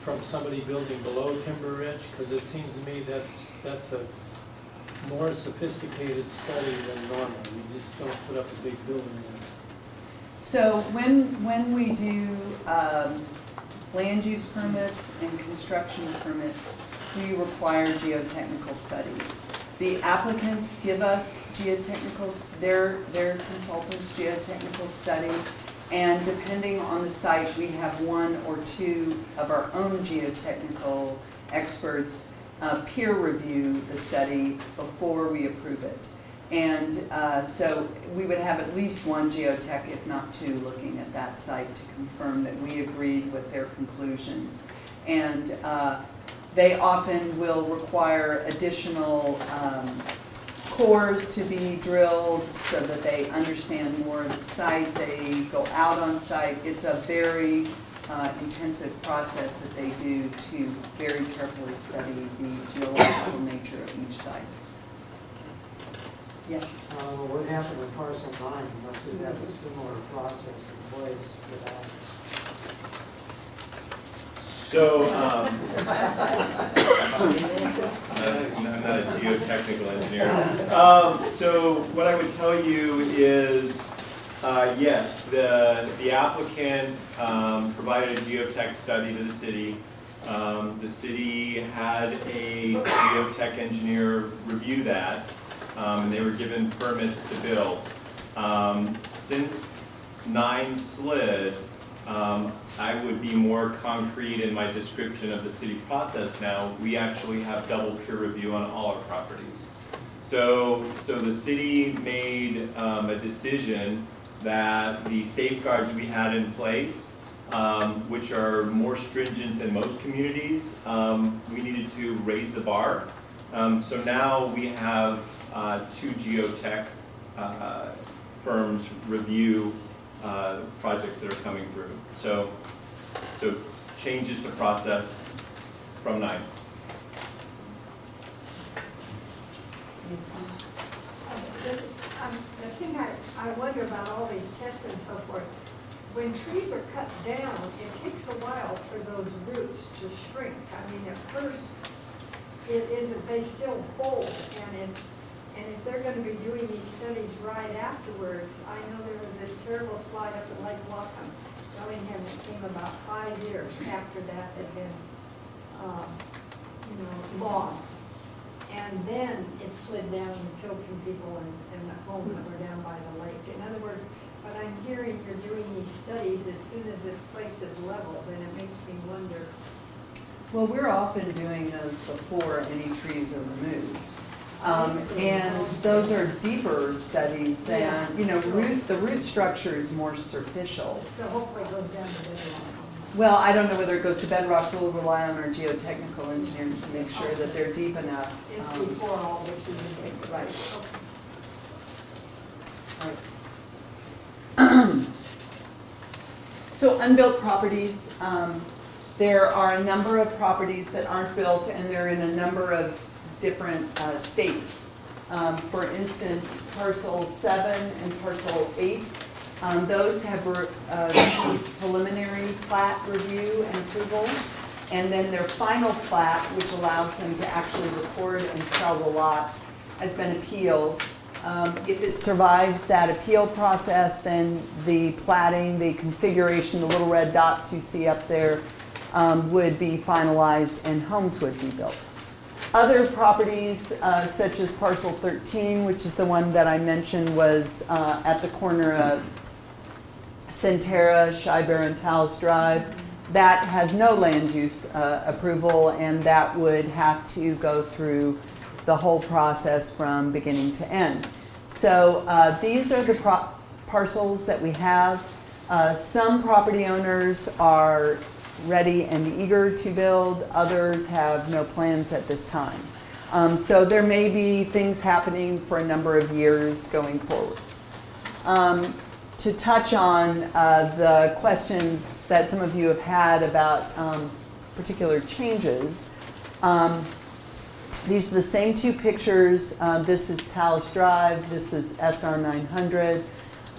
from somebody building below Timber Ridge? Because it seems to me that's a more sophisticated study than normal. You just don't put up a big building there. So when we do land use permits and construction permits, we require geotechnical studies. The applicants give us their consultants geotechnical study, and depending on the site, we have 1 or 2 of our own geotechnical experts peer review the study before we approve it. And so we would have at least 1 geotech, if not 2, looking at that site to confirm that we agreed with their conclusions. And they often will require additional cores to be drilled so that they understand more of the site. They go out on site. It's a very intensive process that they do to very carefully study the geological nature of each site. Yes? What happened with Parcel 9? Must have had a similar process in place for that. So, I'm not a geotechnical engineer. So what I would tell you is, yes, the applicant provided a geotech study to the city. The city had a geotech engineer review that, and they were given permits to build. Since 9 slid, I would be more concrete in my description of the city process now. We actually have double peer review on all our properties. So the city made a decision that the safeguards we had in place, which are more stringent than most communities, we needed to raise the bar. So now we have 2 geotech firms review projects that are coming through. So changes the process from 9. The thing I wonder about all these tests and so forth, when trees are cut down, it takes a while for those roots to shrink. I mean, at first, it isn't, they still hold, and if they're going to be doing these studies right afterwards, I know there was this terrible slide up at Lake Whatcom, Bellingham, it came about 5 years after that had been, logged. And then it slid down and killed some people in the home that were down by the lake. In other words, when I'm hearing you're doing these studies, as soon as this place is level, then it makes me wonder. Well, we're often doing those before any trees are removed. I see. And those are deeper studies than, Yeah. the root structure is more superficial. So hopefully it goes down to bedrock. Well, I don't know whether it goes to bedrock. We'll rely on our geotechnical engineers to make sure that they're deep enough. It's before all this is in. Right. Okay. So unbuilt properties, there are a number of properties that aren't built, and they're in a number of different states. For instance, Parcel 7 and Parcel 8, those have received preliminary plat review and approval, and then their final plat, which allows them to actually record and sell the lots, has been appealed. If it survives that appeal process, then the platting, the configuration, the little red dots you see up there would be finalized and homes would be built. Other properties, such as Parcel 13, which is the one that I mentioned was at the corner of Centera, Shiber, and Talus Drive, that has no land use approval, and that would have to go through the whole process from beginning to end. So these are the parcels that we have. Some property owners are ready and eager to build. Others have no plans at this time. So there may be things happening for a number of years going forward. To touch on the questions that some of you have had about particular changes, these are the same two pictures. This is Talus Drive. This is SR 900.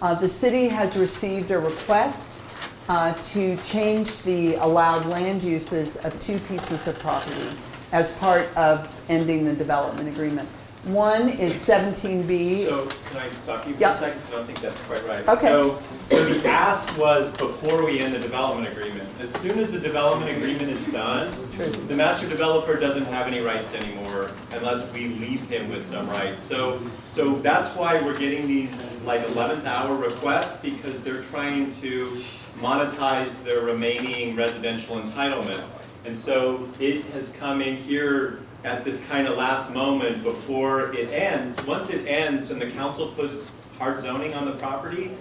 The city has received a request to change the allowed land uses of two pieces of property as part of ending the development agreement. One is 17B. So can I stop you for Yep. a second? I don't think that's quite right. Okay. So the ask was before we end the development agreement. As soon as the development agreement is done, the master developer doesn't have any rights anymore unless we leave him with some rights. So that's why we're getting these like 11th hour requests, because they're trying to monetize their remaining residential entitlement. And so it has come in here at this kind of last moment before it ends. Once it ends and the council puts hard zoning on the property,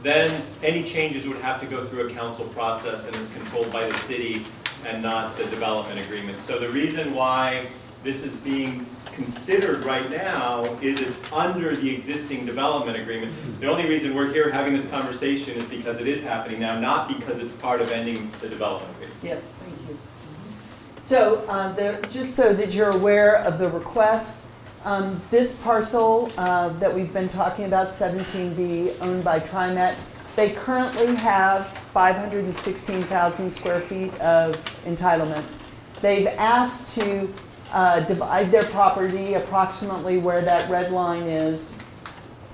then any changes would have to go through a council process and is controlled by the city and not the development agreement. So the reason why this is being considered right now is it's under the existing development agreement. The only reason we're here having this conversation is because it is happening now, not because it's part of ending the development agreement. Yes, thank you. So just so that you're aware of the requests, this parcel that we've been talking about, 17B, owned by TriMet, they currently have 516,000 square feet of entitlement. They've asked to divide their property approximately where that red line is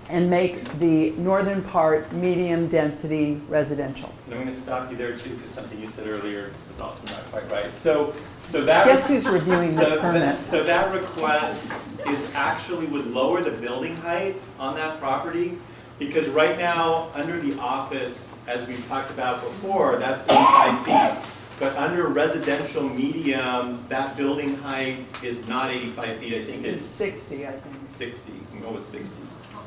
and make the northern part medium density residential. And I'm going to stop you there too, because something you said earlier was also not quite right. So that Guess who's reviewing this permit? So that request is actually would lower the building height on that property, because right now under the office, as we talked about before, that's 85 feet. But under residential medium, that building height is not 85 feet. I think It's it's 60, I think. 60. We can go with 60.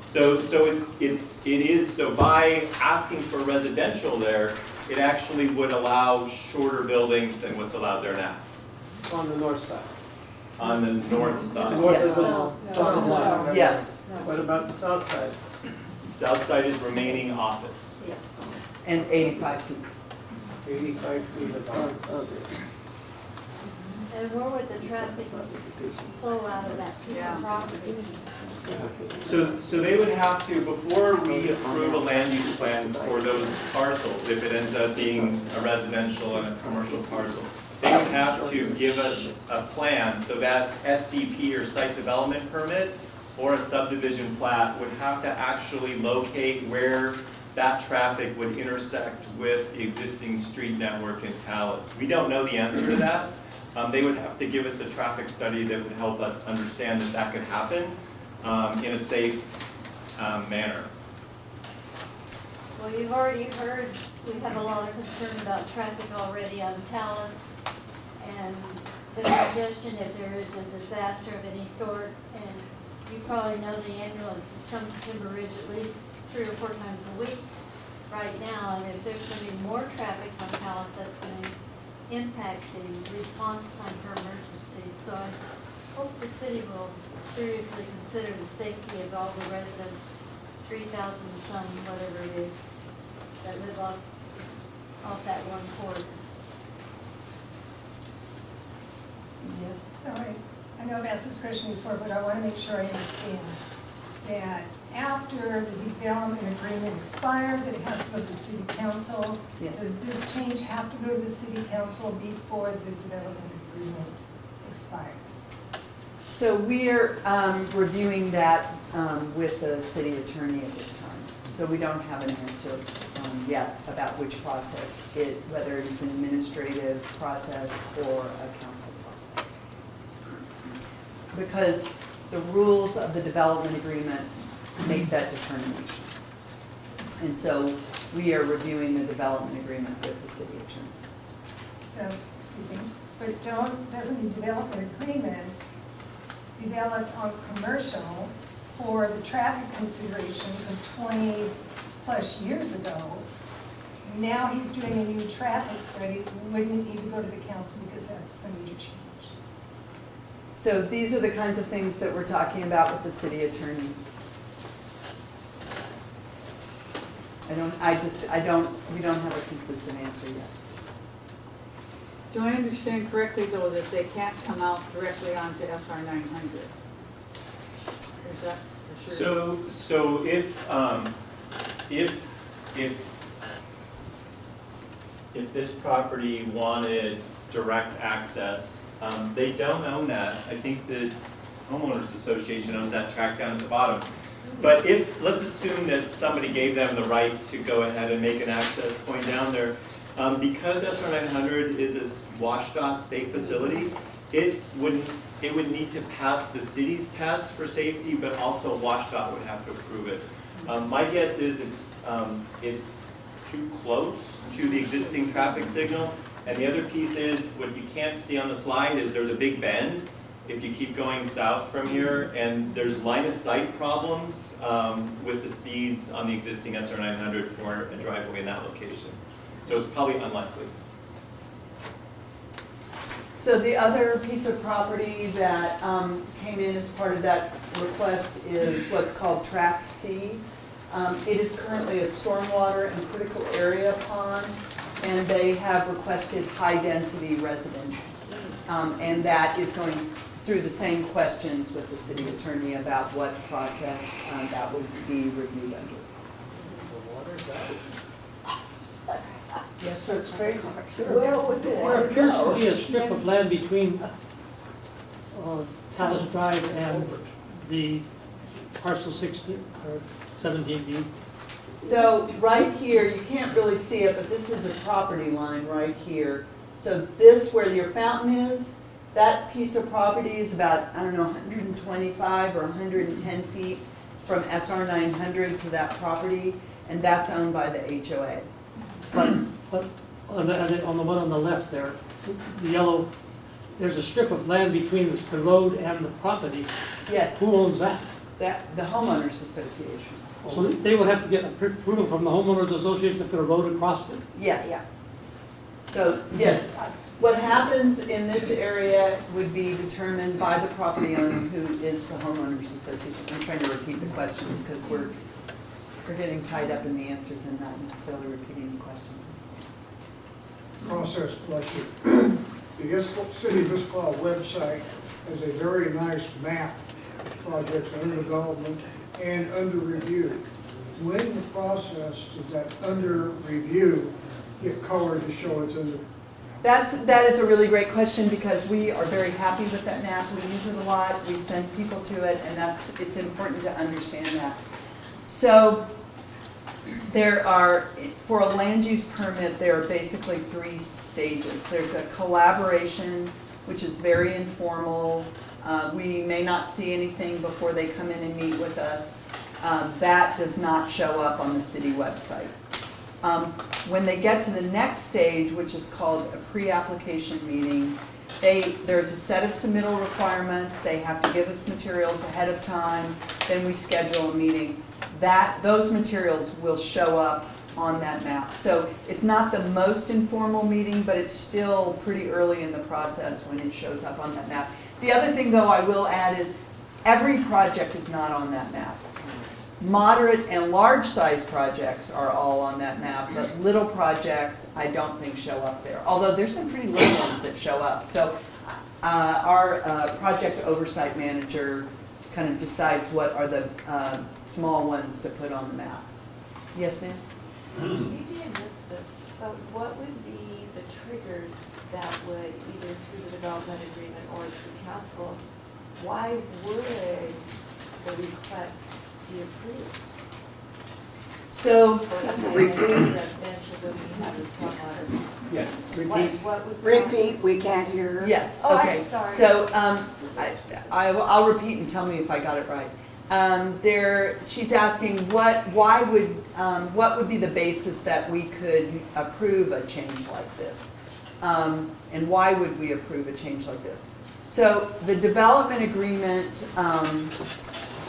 So it is so by asking for residential there, it actually would allow shorter buildings than what's allowed there now. On the north side. On the north side. North Yes. of the dotted line. Yes, What about the south side? South side is remaining office. and 85 feet. 85 feet apart. And where would the traffic flow out of that piece Yeah. of property? So they would have to, before we approve a land use plan for those parcels, if it ends up being a residential and a commercial parcel, they would have to give us a plan, so that SDP or site development permit or a subdivision plat would have to actually locate where that traffic would intersect with the existing street network in Talus. We don't know the answer to that. They would have to give us a traffic study that would help us understand that that could happen in a safe manner. Well, you've already heard, we have a lot of concern about traffic already on Talus, and the congestion if there is a disaster of any sort, and you probably know the ambulances come to Timber Ridge at least 3 or 4 times a week right now, and if there's going to be more traffic on Talus, that's going to impact the response time for emergencies. So I hope the city will seriously consider the safety of all the residents, 3,000 some, whatever it is, that live off that one corridor. Yes. Sorry, I know I've asked this question before, but I want to make sure I understand that after the development agreement expires, it has to go to the city council. Yes. Does this change have to go to the city council before the development agreement expires? So we're reviewing that with the city attorney at this time. So we don't have an answer yet about which process, whether it is an administrative process or a council process. Because the rules of the development agreement make that determination. And so we are reviewing the development agreement with the city attorney. So, excuse me, but doesn't the development agreement develop on commercial for the traffic considerations of 20 plus years ago? Now he's doing a new traffic study, wouldn't it need to go to the council because that's a major change? So these are the kinds of things that we're talking about with the city attorney. we don't have a conclusive answer yet. Do I understand correctly, though, that they can't come out directly onto SR 900? Is that for sure? So if this property wanted direct access, they don't own that. I think the homeowners association owns that track down at the bottom. But let's assume that somebody gave them the right to go ahead and make an access point down there, because SR 900 is a WashDOT state facility, it would need to pass the city's test for safety, but also WashDOT would have to approve it. My guess is it's too close to the existing traffic signal. And the other piece is, what you can't see on the slide is there's a big bend if you keep going south from here, and there's line of sight problems with the speeds on the existing SR 900 for a driveway in that location. So it's probably unlikely. So the other piece of property that came in as part of that request is what's called Tract C. It is currently a stormwater and critical area pond, and they have requested high-density residential. And that is going through the same questions with the city attorney about what process that would be reviewed under. Yes, so it's crazy. There appears to be a strip of land between Talus Drive and the Parcel 16 or 17B. So right here, you can't really see it, but this is a property line right here. So this, where your fountain is, that piece of property is about, 125 or 110 feet from SR 900 to that property, and that's owned by the HOA. But on the one on the left there, the yellow, there's a strip of land between the road and the property. Yes. Who owns that? The homeowners association. So they would have to get approval from the homeowners association to put a road across it? Yes. Yeah. So, yes, what happens in this area would be determined by the property owner, who is the homeowners association. I'm trying to repeat the questions because we're getting tied up in the answers and not necessarily repeating the questions. Process question. The City of Issaquah website has a very nice map of projects under development and under review. When in the process does that under review get color to show it's in the... That is a really great question, because we are very happy with that map. We use it a lot. We send people to it, and it's important to understand that. So There are, for a land use permit, there are basically 3 stages. There's a collaboration, which is very informal. We may not see anything before they come in and meet with us. That does not show up on the city website. When they get to the next stage, which is called a pre-application meeting, there's a set of submittal requirements. They have to give us materials ahead of time. Then we schedule a meeting. Those materials will show up on that map. So it's not the most informal meeting, but it's still pretty early in the process when it shows up on that map. The other thing, though, I will add is every project is not on that map. Moderate and large size projects are all on that map, but little projects I don't think show up there. Although there's some pretty little ones that show up. So our project oversight manager kind of decides what are the small ones to put on the map. Yes, ma'am? Maybe I missed this, but what would be the triggers that would, either through the development agreement or through council, why would the request be approved? So, residential, when we have this stormwater. Yeah, What would Repeat, we can't hear. yes, Oh, I'm okay. sorry. So I'll repeat and tell me if I got it right. She's asking what would be the basis that we could approve a change like this? And why would we approve a change like this? So the development agreement,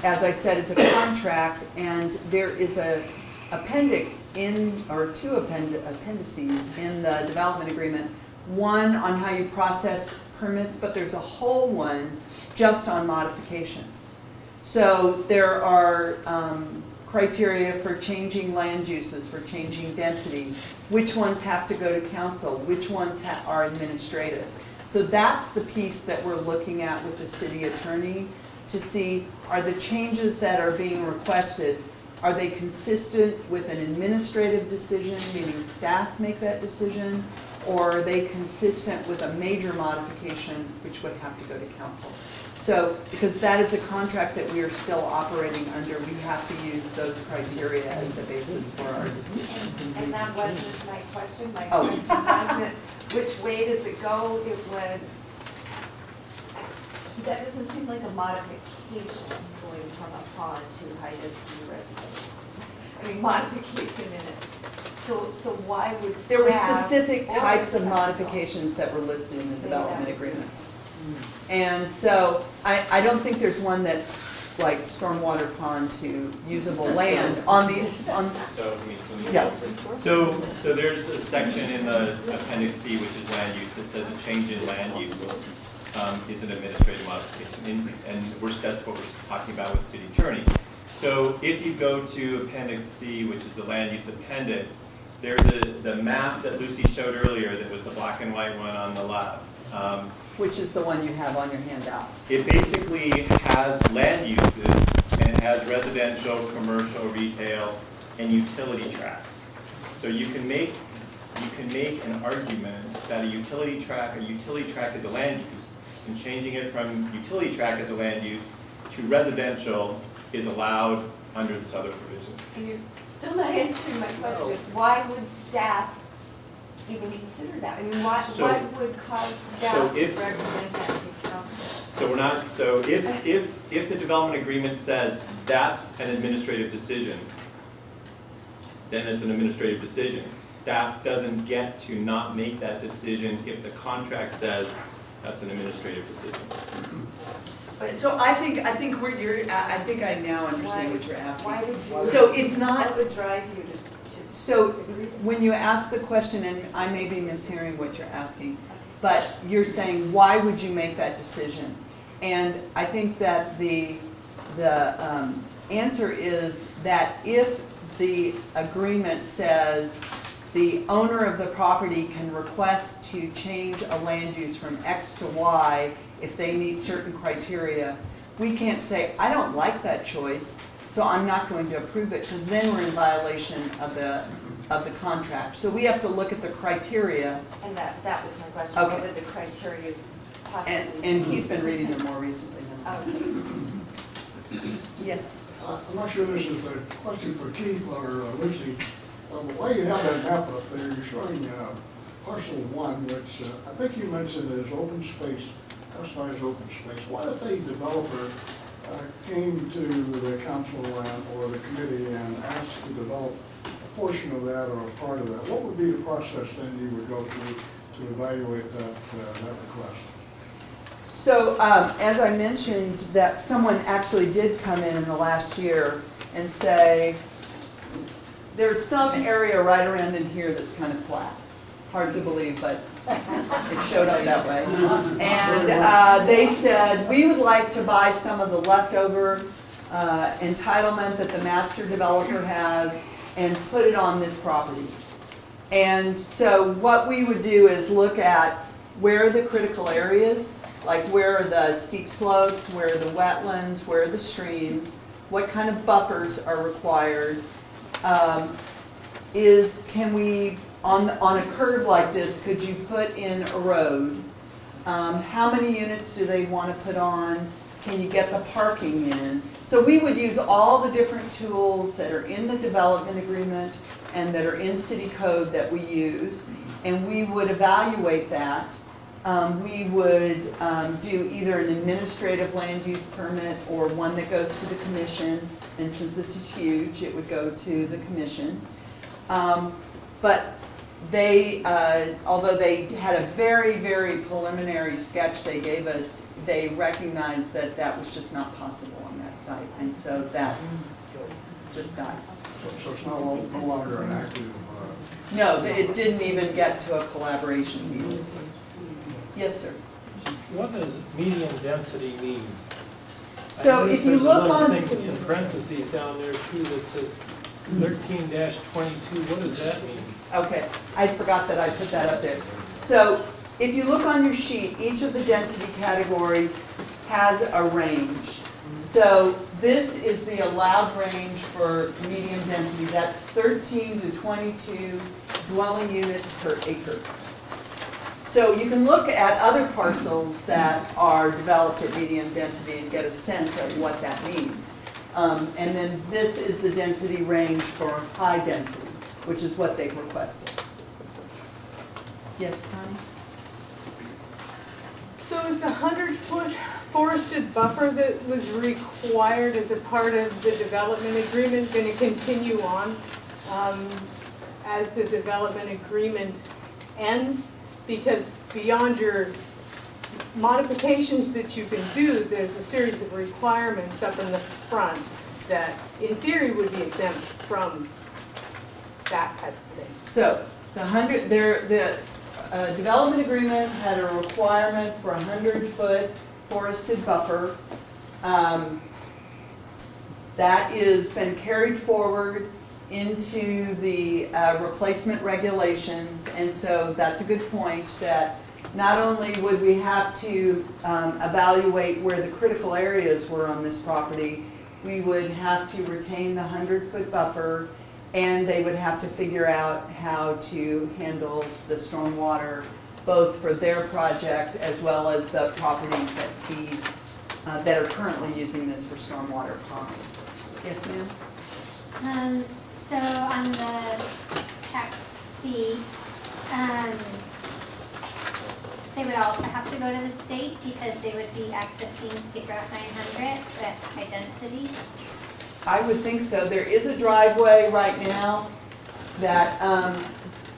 as I said, is a contract, and there is a appendix or 2 appendices in the development agreement. One on how you process permits, but there's a whole one just on modifications. So there are criteria for changing land uses, for changing densities, which ones have to go to council, which ones are administrative. So that's the piece that we're looking at with the city attorney to see, are the changes that are being requested, are they consistent with an administrative decision, meaning staff make that decision, or are they consistent with a major modification which would have to go to council? So, because that is a contract that we are still operating under, we have to use those criteria as the basis for our decision. And that wasn't my question. My Oh. question wasn't, which way does it go? It was, that doesn't seem like a modification going from a pond to high-density residential. I mean, modification in it. So why would staff? There were specific or types of council modifications that were listed in the say development that? agreements. And so I don't think there's one that's like stormwater pond to usable land on the, So, yeah. So there's a section in the appendix C, which is land use, that says a change in land use is an administrative modification. And that's what we're talking about with the city attorney. So if you go to appendix C, which is the land use appendix, there's the map that Lucy showed earlier that was the black and white one on the left. Which is the one you have on your handout. It basically has land uses, and it has residential, commercial, retail, and utility tracks. So you can make an argument that a utility track is a land use, and changing it from utility track as a land use to residential is allowed under this other provision. And you're still not answering my question. Why would staff even consider that? I mean, what would cause staff to recommend that to council? So if the development agreement says that's an administrative decision, then it's an administrative decision. Staff doesn't get to not make that decision if the contract says that's an administrative decision. So I think I now understand what you're asking. Why would you? So it's not. What would drive you to? So when you ask the question, and I may be mishearing what you're asking, but you're saying, why would you make that decision? And I think that the answer is that if the agreement says the owner of the property can request to change a land use from X to Y if they meet certain criteria, we can't say, I don't like that choice, so I'm not going to approve it, because then we're in violation of the contract. So we have to look at the criteria. And that was my question. Okay. What would the criteria possibly be? And he's been reading them more recently than I. Okay. Yes? I'm not sure this is a question for Keith or Lucy. But why you have that map up there, you're showing parcel 1, which I think you mentioned is open space, classified as open space. What if a developer came to the council or the committee and asked to develop a portion of that or a part of that? What would be the process then you would go through to evaluate that request? So as I mentioned, that someone actually did come in the last year and say, there's some area right around in here that's kind of flat. Hard to believe, but it showed up that way. And they said, we would like to buy some of the leftover entitlement that the master developer has and put it on this property. And so what we would do is look at where are the critical areas, like where are the steep slopes, where are the wetlands, where are the streams, what kind of buffers are required. Can we, on a curve like this, could you put in a road? How many units do they want to put on? Can you get the parking in? So we would use all the different tools that are in the development agreement and that are in city code that we use, and we would evaluate that. We would do either an administrative land use permit or one that goes to the commission, and since this is huge, it would go to the commission. But they, although they had a very, very preliminary sketch they gave us, they recognized that that was just not possible on that site, and so that just died. So it's no longer an active... No, it didn't even get to a collaboration meeting. Yes, sir. What does medium density mean? So if you look on... There's another thing in parentheses down there too that says 13-22, what does that mean? Okay, I forgot that I put that up there. So if you look on your sheet, each of the density categories has a range. So this is the allowed range for medium density. That's 13 to 22 dwelling units per acre. So you can look at other parcels that are developed at medium density and get a sense of what that means. And then this is the density range for high density, which is what they've requested. Yes, Connie? So is the 100-foot forested buffer that was required as a part of the development agreement going to continue on as the development agreement ends? Because beyond your modifications that you can do, there's a series of requirements up in the front that in theory would be exempt from that type of thing. So the development agreement had a requirement for a 100-foot forested buffer. That has been carried forward into the replacement regulations, and so that's a good point that not only would we have to evaluate where the critical areas were on this property, we would have to retain the 100-foot buffer, and they would have to figure out how to handle the stormwater, both for their project as well as the properties that feed, that are currently using this for stormwater ponds. Yes, ma'am? So on the tax C, they would also have to go to the state because they would be accessing State Route 900 at high density. I would think so. There is a driveway right now that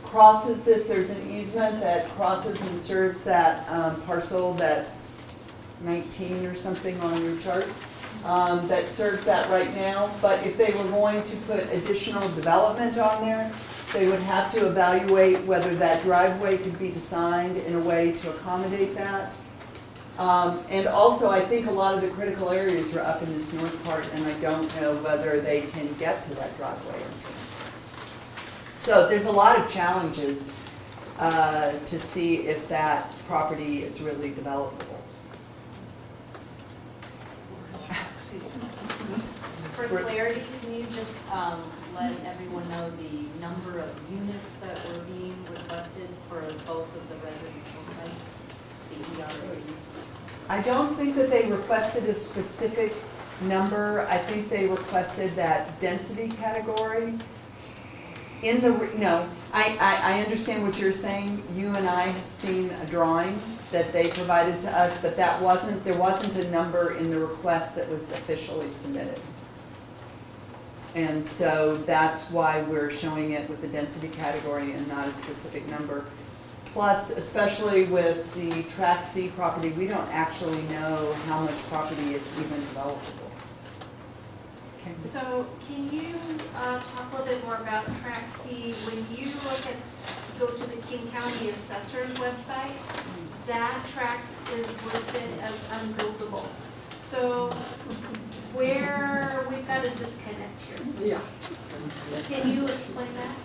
crosses this. There's an easement that crosses and serves that parcel that's 19 or something on your chart. That serves that right now, but if they were going to put additional development on there, they would have to evaluate whether that driveway could be designed in a way to accommodate that. And also, I think a lot of the critical areas are up in this north part, and I don't know whether they can get to that driveway entrance. So there's a lot of challenges to see if that property is really developable. For clarity, can you just let everyone know the number of units that were being requested for both of the residential sites, the ERAs? I don't think that they requested a specific number. I think they requested that density category. In the, no, I understand what you're saying. You and I have seen a drawing that they provided to us, but there wasn't a number in the request that was officially submitted. And so that's why we're showing it with the density category and not a specific number. Plus, especially with the Tract C property, we don't actually know how much property is even developable. Okay. So can you talk a little bit more about Tract C? When you go to the King County Assessor's website, that tract is listed as unbuildable. So we've got a disconnect here. Yeah. Can you explain that?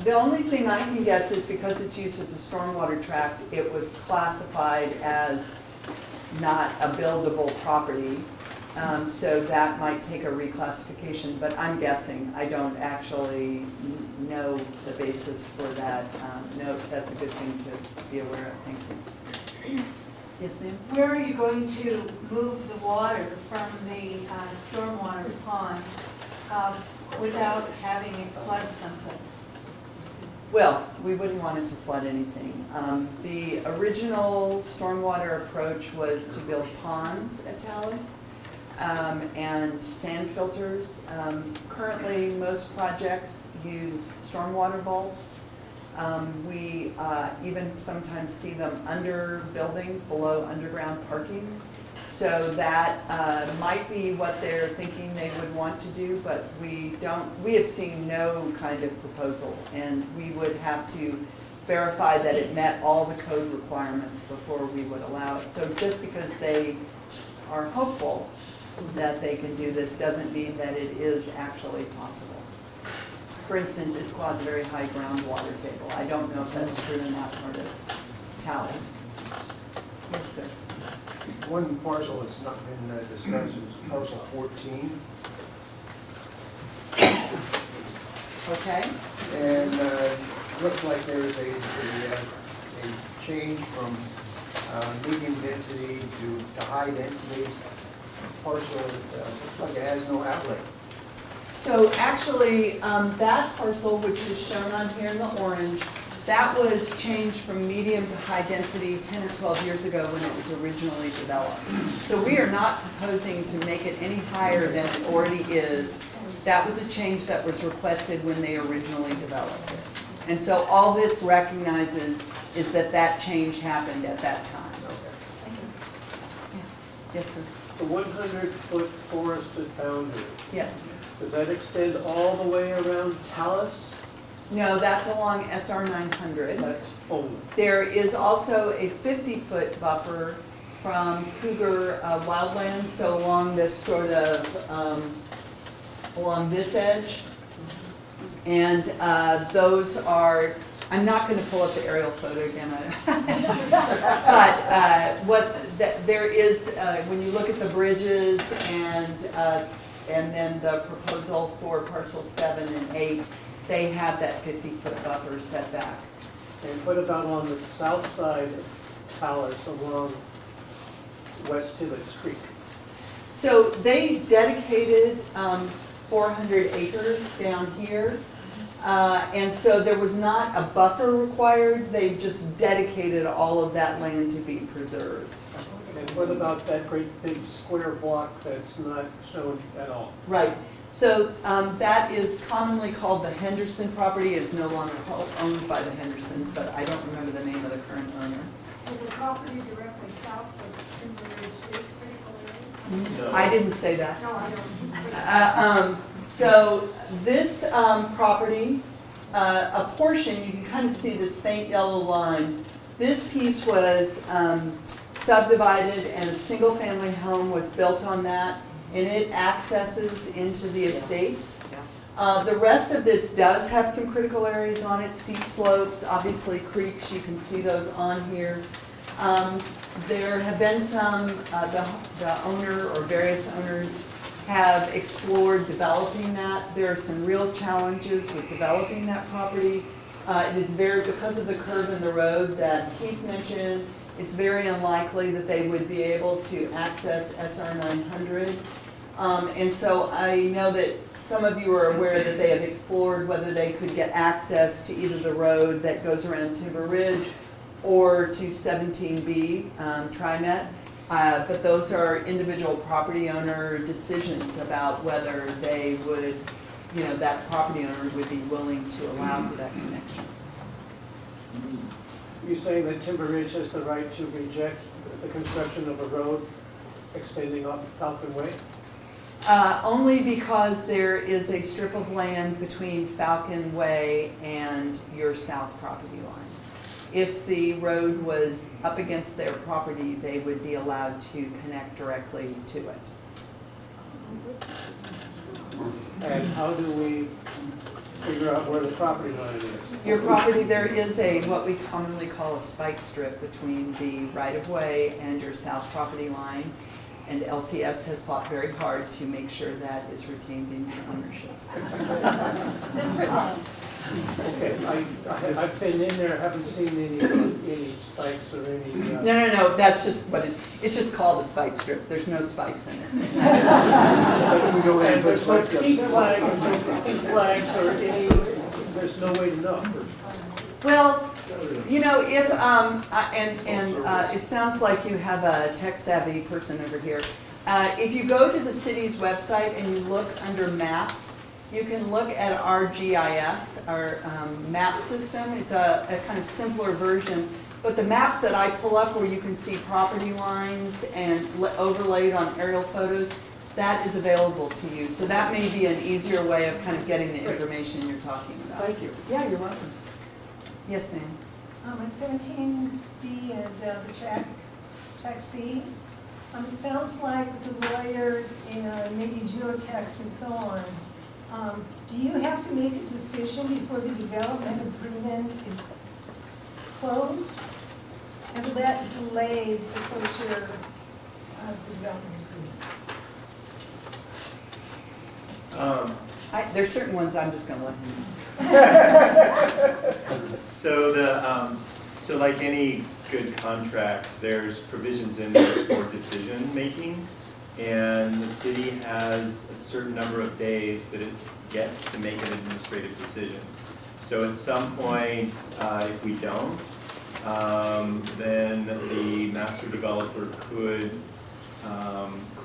The only thing I can guess is because it's used as a stormwater tract, it was classified as not a buildable property. So that might take a reclassification, but I'm guessing. I don't actually know the basis for that note. That's a good thing to be aware of. Thank you. Yes, ma'am? Where are you going to move the water from the stormwater pond without having it flood someplace? Well, we wouldn't want it to flood anything. The original stormwater approach was to build ponds at Talus and sand filters. Currently, most projects use stormwater vaults. We even sometimes see them under buildings, below underground parking. So that might be what they're thinking they would want to do, but we have seen no kind of proposal, and we would have to verify that it met all the code requirements before we would allow it. So just because they are hopeful that they can do this doesn't mean that it is actually possible. For instance, Issaquah has a very high groundwater table. I don't know if that's true in that part of Talus. Yes, sir. One parcel that's not been discussed is parcel 14. Okay. And looks like there's a change from medium density to high density. Parcel looks like it has no outlet. So actually, that parcel, which is shown on here in the orange, that was changed from medium to high density 10 or 12 years ago when it was originally developed. So we are not proposing to make it any higher than it already is. That was a change that was requested when they originally developed it. And so all this recognizes is that that change happened at that time. Yes, sir. The 100-foot forested boundary, Yes. does that extend all the way around Talus? No, that's along SR 900. That's only. There is also a 50-foot buffer from Cougar wildlands, so along this sort of, along this edge. And those are, I'm not going to pull up the aerial photo again, but there is, when you look at the bridges and then the proposal for parcel 7 and 8, they have that 50-foot buffer setback. And what about on the south side of Talus along West Tibbetts Creek? So they dedicated 400 acres down here. And so there was not a buffer required. They just dedicated all of that land to be preserved. And what about that great big square block that's not shown at all? Right. So that is commonly called the Henderson property. It is no longer owned by the Hendersons, but I don't remember the name of the current owner. So the property directly south of Timber Ridge is critical area? No. I didn't say that. No, I don't. So this property, a portion, you can kind of see this faint yellow line. This piece was subdivided and a single-family home was built on that, and it accesses into the estates. The rest of this does have some critical areas on it, steep slopes, obviously creeks, you can see those on here. There have been some, the owner or various owners have explored developing that. There are some real challenges with developing that property. It is because of the curve in the road that Keith mentioned, It's very unlikely that they would be able to access SR 900. And so I know that some of you are aware that they have explored whether they could get access to either the road that goes around Timber Ridge or to 17B, TriMet. But those are individual property owner decisions about whether they would, that property owner would be willing to allow for that connection. You're saying that Timber Ridge has the right to reject the construction of a road extending off of Falcon Way? Only because there is a strip of land between Falcon Way and your south property line. If the road was up against their property, they would be allowed to connect directly to it. And how do we figure out where the property line is? Your property, there is what we commonly call a spike strip between the right-of-way and your south property line. And LCS has fought very hard to make sure that is retained in your ownership. Okay, I've been in there, haven't seen any spikes or any... No, that's just it's just called a spike strip. There's no spikes in it. And there's no key flags or any, there's no way to know. Well, if, it sounds like you have a tech-savvy person over here. If you go to the city's website and you look under maps, you can look at our GIS, our map system. It's a kind of simpler version. But the maps that I pull up where you can see property lines and overlaid on aerial photos, that is available to you. So that may be an easier way of kind of getting the information you're talking about. Thank you. Yeah, you're welcome. Yes, ma'am. At 17B and the track C, it sounds like the lawyers and maybe geotechs and so on, do you have to make a decision before the development agreement is closed? And will that delay the closure of the development agreement? There's certain ones I'm just going to let you So like any good contract, there's provisions in there for decision making, and the city has a certain number of days that it gets to make an administrative decision. So at some point, if we don't, then the master developer could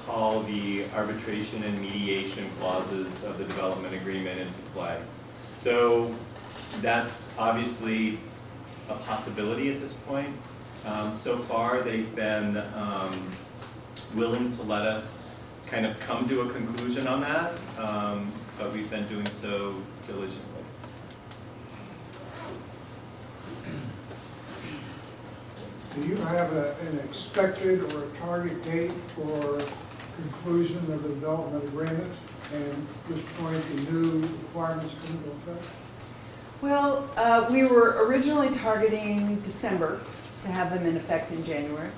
call the arbitration and mediation clauses of the development agreement into play. So that's obviously a possibility at this point. So far, they've been willing to let us kind of come to a conclusion on that, but we've been doing so diligently. Do you have an expected or a target date for conclusion of the development agreement and at this point the new requirements come into effect? Well, we were originally targeting December to have them in effect in January.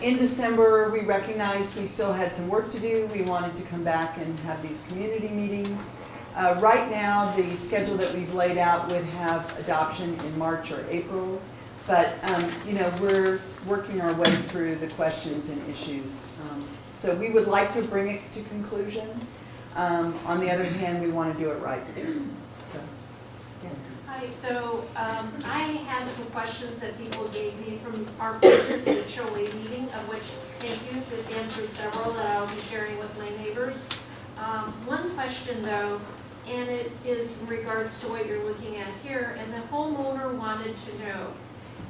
In December, we recognized we still had some work to do. We wanted to come back and have these community meetings. Right now, the schedule that we've laid out would have adoption in March or April. But, we're working our way through the questions and issues. So we would like to bring it to conclusion. On the other hand, we want to do it right. So, yes. Hi, so I have some questions that people gave me from our previous HOA meeting, of which, thank you, this answers several that I'll be sharing with my neighbors. One question though, and it is in regards to what you're looking at here, and the homeowner wanted to know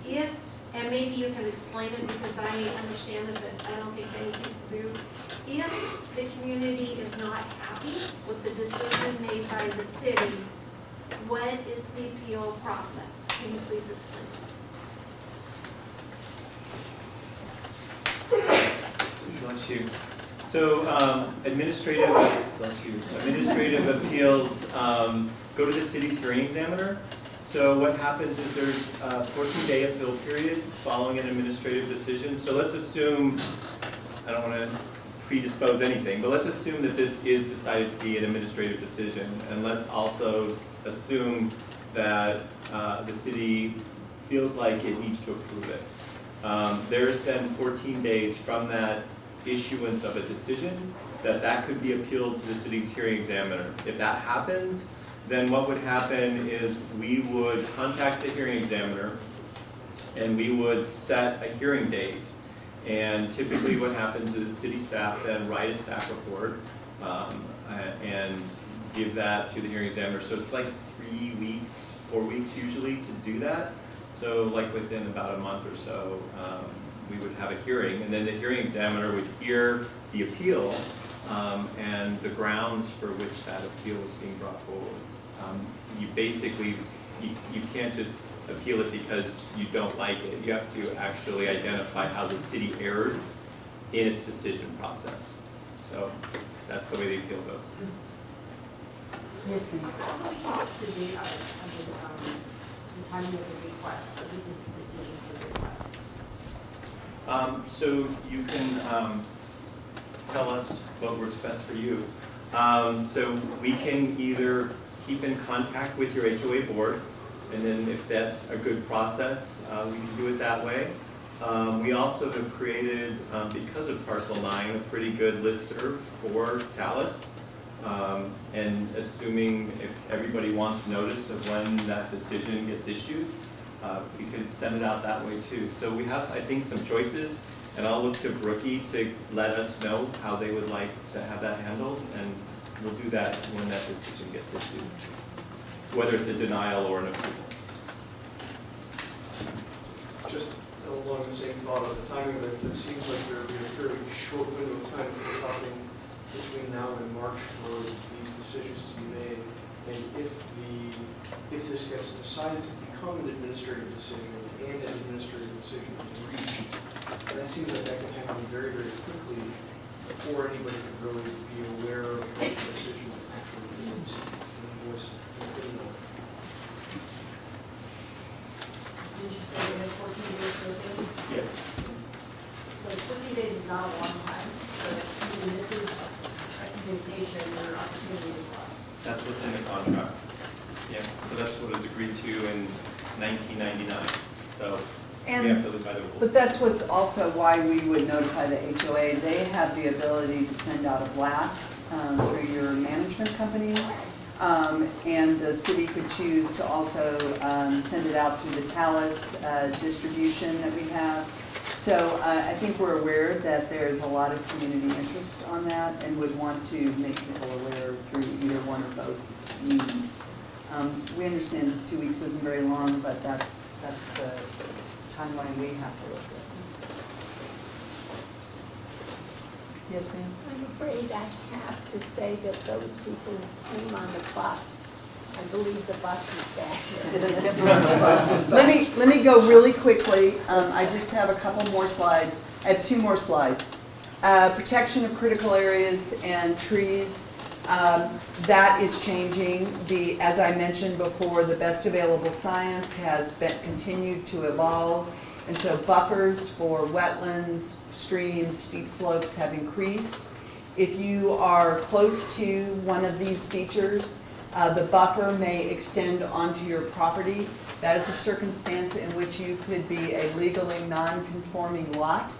if, and maybe you can explain it because I understand it, but I don't think many people do. If the community is not happy with the decision made by the city, what is the appeal process? Can you please explain that? Bless you. So administrative appeals go to the city's hearing examiner. So what happens is there's a 14-day appeal period following an administrative decision. So let's assume, I don't want to predispose anything, but let's assume that this is decided to be an administrative decision. And let's also assume that the city feels like it needs to approve it. there's then 14 days from that issuance of a decision that could be appealed to the city's hearing examiner. If that happens, then what would happen is we would contact the hearing examiner and we would set a hearing date. And typically what happens is the city staff then write a staff report and give that to the hearing examiner. So it's like 3 weeks, 4 weeks usually to do that. So like within about a month or so, we would have a hearing, and then the hearing examiner would hear the appeal and the grounds for which that appeal was being brought forward. You basically, you can't just appeal it because you don't like it. You have to actually identify how the city erred in its decision process. So that's the way the appeal goes. Yes, ma'am. To the timing of the request, of the decision for the request. So you can tell us what works best for you. So we can either keep in contact with your HOA board, and then if that's a good process, we can do it that way. We also have created, because of Parcel 9, a pretty good listserv for Talus. And assuming if everybody wants notice of when that decision gets issued, we could send it out that way too. So we have, I think, some choices, and I'll look to Brookie to let us know how they would like to have that handled, and we'll do that when that decision gets issued, whether it's a denial or an approval. Just along the same thought of the timing of it, it seems like there would be a fairly short window of time for talking between now and March for these decisions to be made. And if this gets decided to become an administrative decision and an administrative decision is reached, that seems like that can happen very, very quickly before anybody could really be aware of what the decision actually is. And voice opinion on it. Did you say you had 14 days to appeal? Yes. So 14 days is not a long time, but this is a communication or opportunity is lost. That's what's in the contract. Yeah, so that's what was agreed to in 1999. So we have to live by the rules. But that's what's also why we would notify the HOA. They have the ability to send out a blast through your management company. And the city could choose to also send it out through the Talus distribution that we have. So I think we're aware that there's a lot of community interest on that and would want to make people aware through either one or both means. We understand 2 weeks isn't very long, but that's the timeline we have to work with. Yes, ma'am? I'm afraid I have to say that those people who came on the bus, I believe the bus is back here. Let me go really quickly. I just have a couple more slides. I have 2 more slides. Protection of critical areas and trees. That is changing. As I mentioned before, the best available science has continued to evolve. And so buffers for wetlands, streams, steep slopes have increased. If you are close to one of these features, the buffer may extend onto your property. That is a circumstance in which you could be a legally non-conforming lot.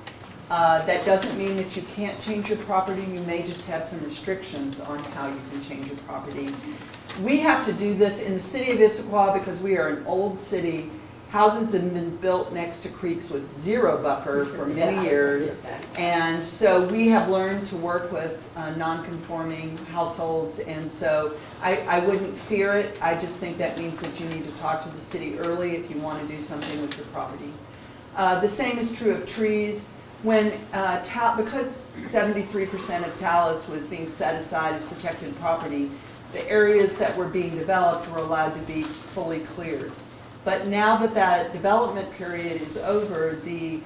That doesn't mean that you can't change your property. You may just have some restrictions on how you can change your property. We have to do this in the city of Issaquah because we are an old city. Houses that have been built next to creeks with 0 buffer for many years. And so we have learned to work with non-conforming households. And so I wouldn't fear it. I just think that means that you need to talk to the city early if you want to do something with your property. The same is true of trees. Because 73% of Talus was being set aside as protected property, the areas that were being developed were allowed to be fully cleared. But now that that development period is over, the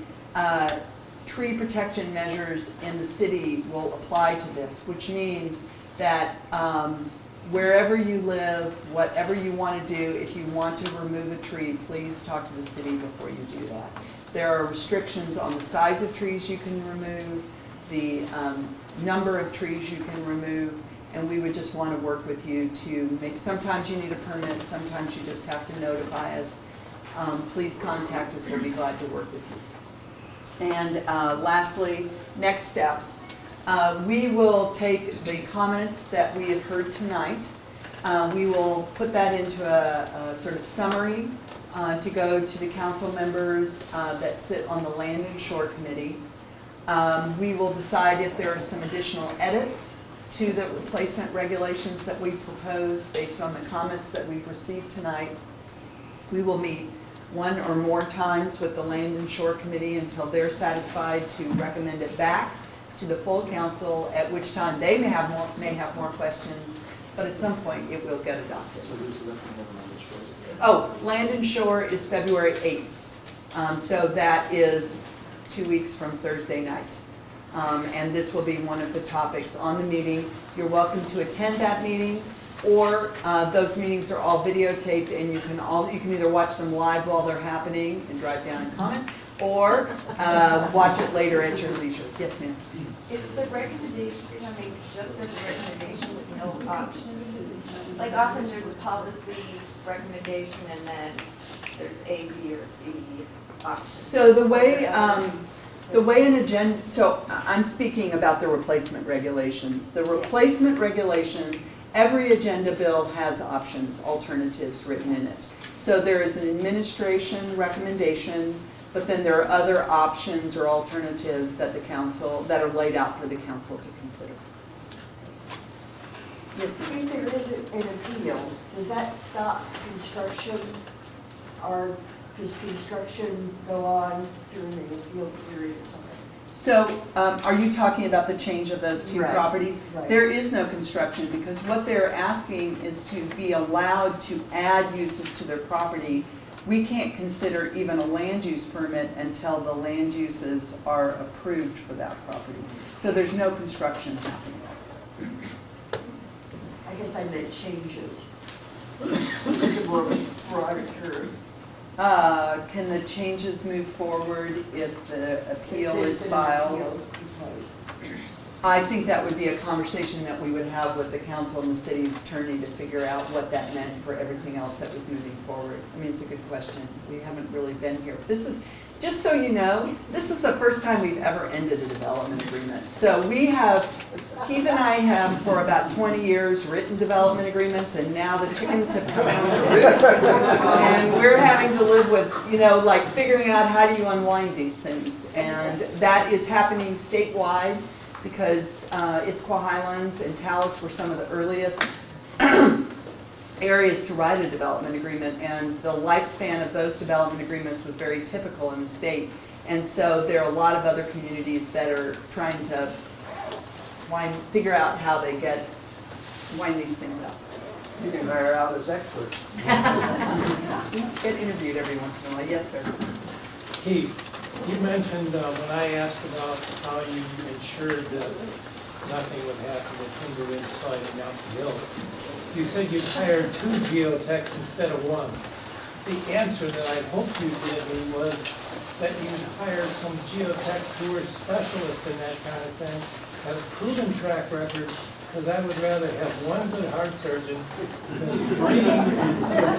tree protection measures in the city will apply to this, which means that wherever you live, whatever you want to do, if you want to remove a tree, please talk to the city before you do that. There are restrictions on the size of trees you can remove, the number of trees you can remove, and we would just want to work with you to make, sometimes you need a permit, sometimes you just have to notify us. Please contact us, we'll be glad to work with you. And lastly, next steps. We will take the comments that we have heard tonight. We will put that into a sort of summary to go to the council members that sit on the Land and Shore Committee. We will decide if there are some additional edits to the replacement regulations that we proposed based on the comments that we've received tonight. We will meet one or more times with the Land and Shore Committee until they're satisfied to recommend it back to the full council, at which time they may have more questions, but at some point it will get adopted. So who's the referendum on the choice? Oh, Land and Shore is February 8th. So that is 2 weeks from Thursday night. And this will be one of the topics on the meeting. You're welcome to attend that meeting, or those meetings are all videotaped, and you can either watch them live while they're happening and drive down and comment, or watch it later at your leisure. Yes, ma'am. Is the recommendation coming just as a recommendation with no options? Like often there's a policy recommendation and then there's A, B, or C options. So the way an agenda, so I'm speaking about the replacement regulations. The replacement regulations, every agenda bill has options, alternatives written in it. So there is an administration recommendation, but then there are other options or alternatives that the council, that are laid out for the council to consider. Yes, ma'am. If there is an appeal, does that stop construction, or does construction go on during the appeal period of time? So are you talking about the change of those two Right, properties? right. There is no construction, because what they're asking is to be allowed to add uses to their property. We can't consider even a land use permit until the land uses are approved for that property. So there's no construction happening. I guess I meant changes. Is it more broader term? Can the changes move forward if the appeal If there's is an filed? appeal in place. I think that would be a conversation that we would have with the council and the city attorney to figure out what that meant for everything else that was moving forward. I mean, it's a good question. We haven't really been here. This is, just so you know, this is the first time we've ever ended a development agreement. So we have, Keith and I have for about 20 years written development agreements, and now the chickens have come out of the roost. And we're having to live with, like figuring out how do you unwind these things. And that is happening statewide, because Issaquah Highlands and Talus were some of the earliest areas to write a development agreement, and the lifespan of those development agreements was very typical in the state. And so there are a lot of other communities that are trying to figure out how they wind these things up. You can hire out as experts. Get interviewed every once in a while. Yes, sir. Keith, you mentioned when I asked about how you ensured that nothing would happen to timber inside and out the hill, you said you'd hired 2 geotechs instead of 1. The answer that I hoped you did was that you'd hire some geotechs who were specialists in that kind of thing, have proven track record, because I would rather have 1 good heart surgeon than 3 or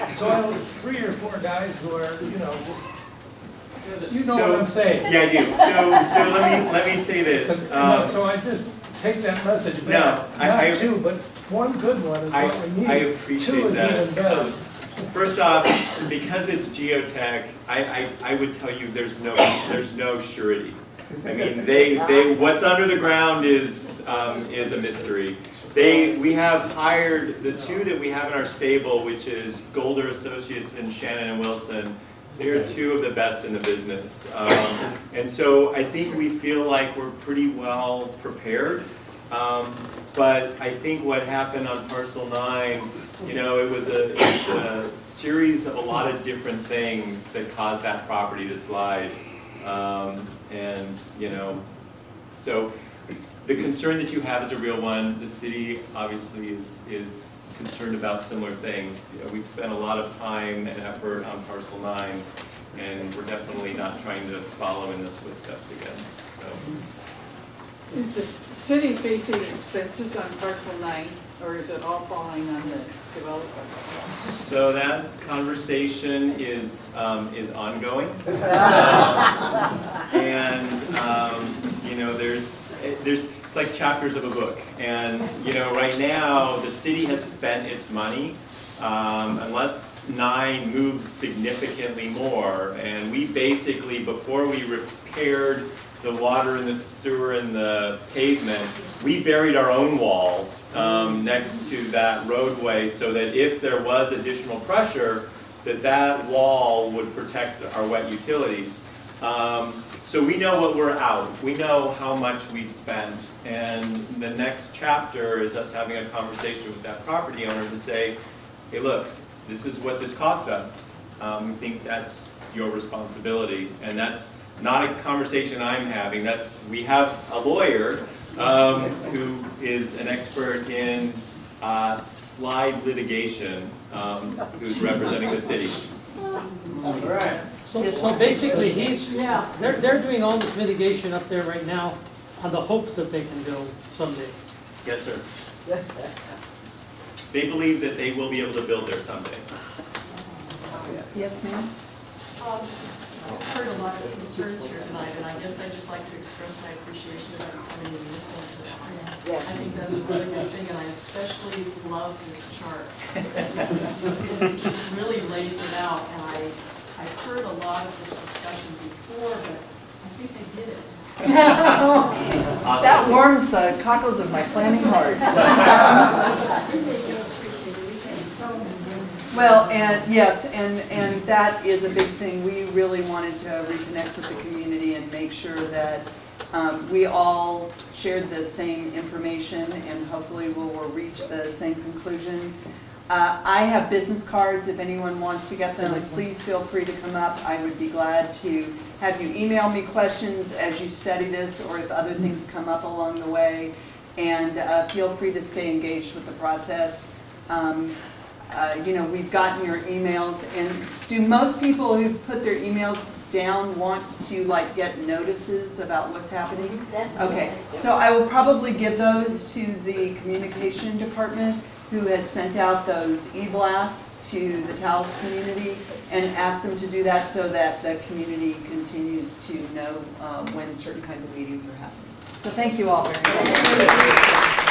4, so 3 or 4 guys who are, just. You know what I'm saying? Yeah, I do. So let me say this. So I just take that message back. No, Not 2, but 1 good one is what we need. I appreciate 2 is that. even better. First off, because it's geotech, I would tell you there's no surety. I mean, what's under the ground is a mystery. We have hired the 2 that we have in our stable, which is Golder Associates and Shannon and Wilson. They're 2 of the best in the business. And so I think we feel like we're pretty well prepared. But I think what happened on Parcel 9, it was a series of a lot of different things that caused that property to slide. So the concern that you have is a real one. The city obviously is concerned about similar things. We've spent a lot of time and effort on Parcel 9, and we're definitely not trying to follow in those footsteps again. So, Is the city facing expenses on Parcel 9? or is it all falling on the developer? So that conversation is ongoing. And, you know, it's like chapters of a book. And, you know, right now, the city has spent its money, unless 9 moves significantly more. And we basically, before we repaired the water and the sewer and the pavement, we buried our own wall next to that roadway so that if there was additional pressure, that wall would protect our wet utilities. So we know what we're out. We know how much we've spent. And the next chapter is us having a conversation with that property owner to say, hey, look, this is what this cost us. We think that's your responsibility. And that's not a conversation I'm having. We have a lawyer who is an expert in slide litigation, who's representing the city. All right. So basically, they're doing all this mitigation up there right now on the hopes that they can build someday. Yes, sir. They believe that they will be able to build there someday. Yes, ma'am? I've heard a lot of concerns here tonight, and I guess I'd just like to express my appreciation about coming and listening to that. I think that's a really good thing, and I especially love this chart. It just really lays it out, and I've heard a lot of this discussion before, but I think they did it. That warms the cockles of my planning heart. Well, and yes, and that is a big thing. We really wanted to reconnect with the community and make sure that we all shared the same information and hopefully we'll reach the same conclusions. I have business cards. If anyone wants to get them, please feel free to come up. I would be glad to have you email me questions as you study this or if other things come up along the way. And feel free to stay engaged with the process. You know, we've gotten your emails, and do most people who put their emails down want to like get notices about what's happening? Okay, so I will probably give those to the communication department who has sent out those e-blasts to the Talus community and ask them to do that so that the community continues to know when certain kinds of meetings are happening. So thank you all very much.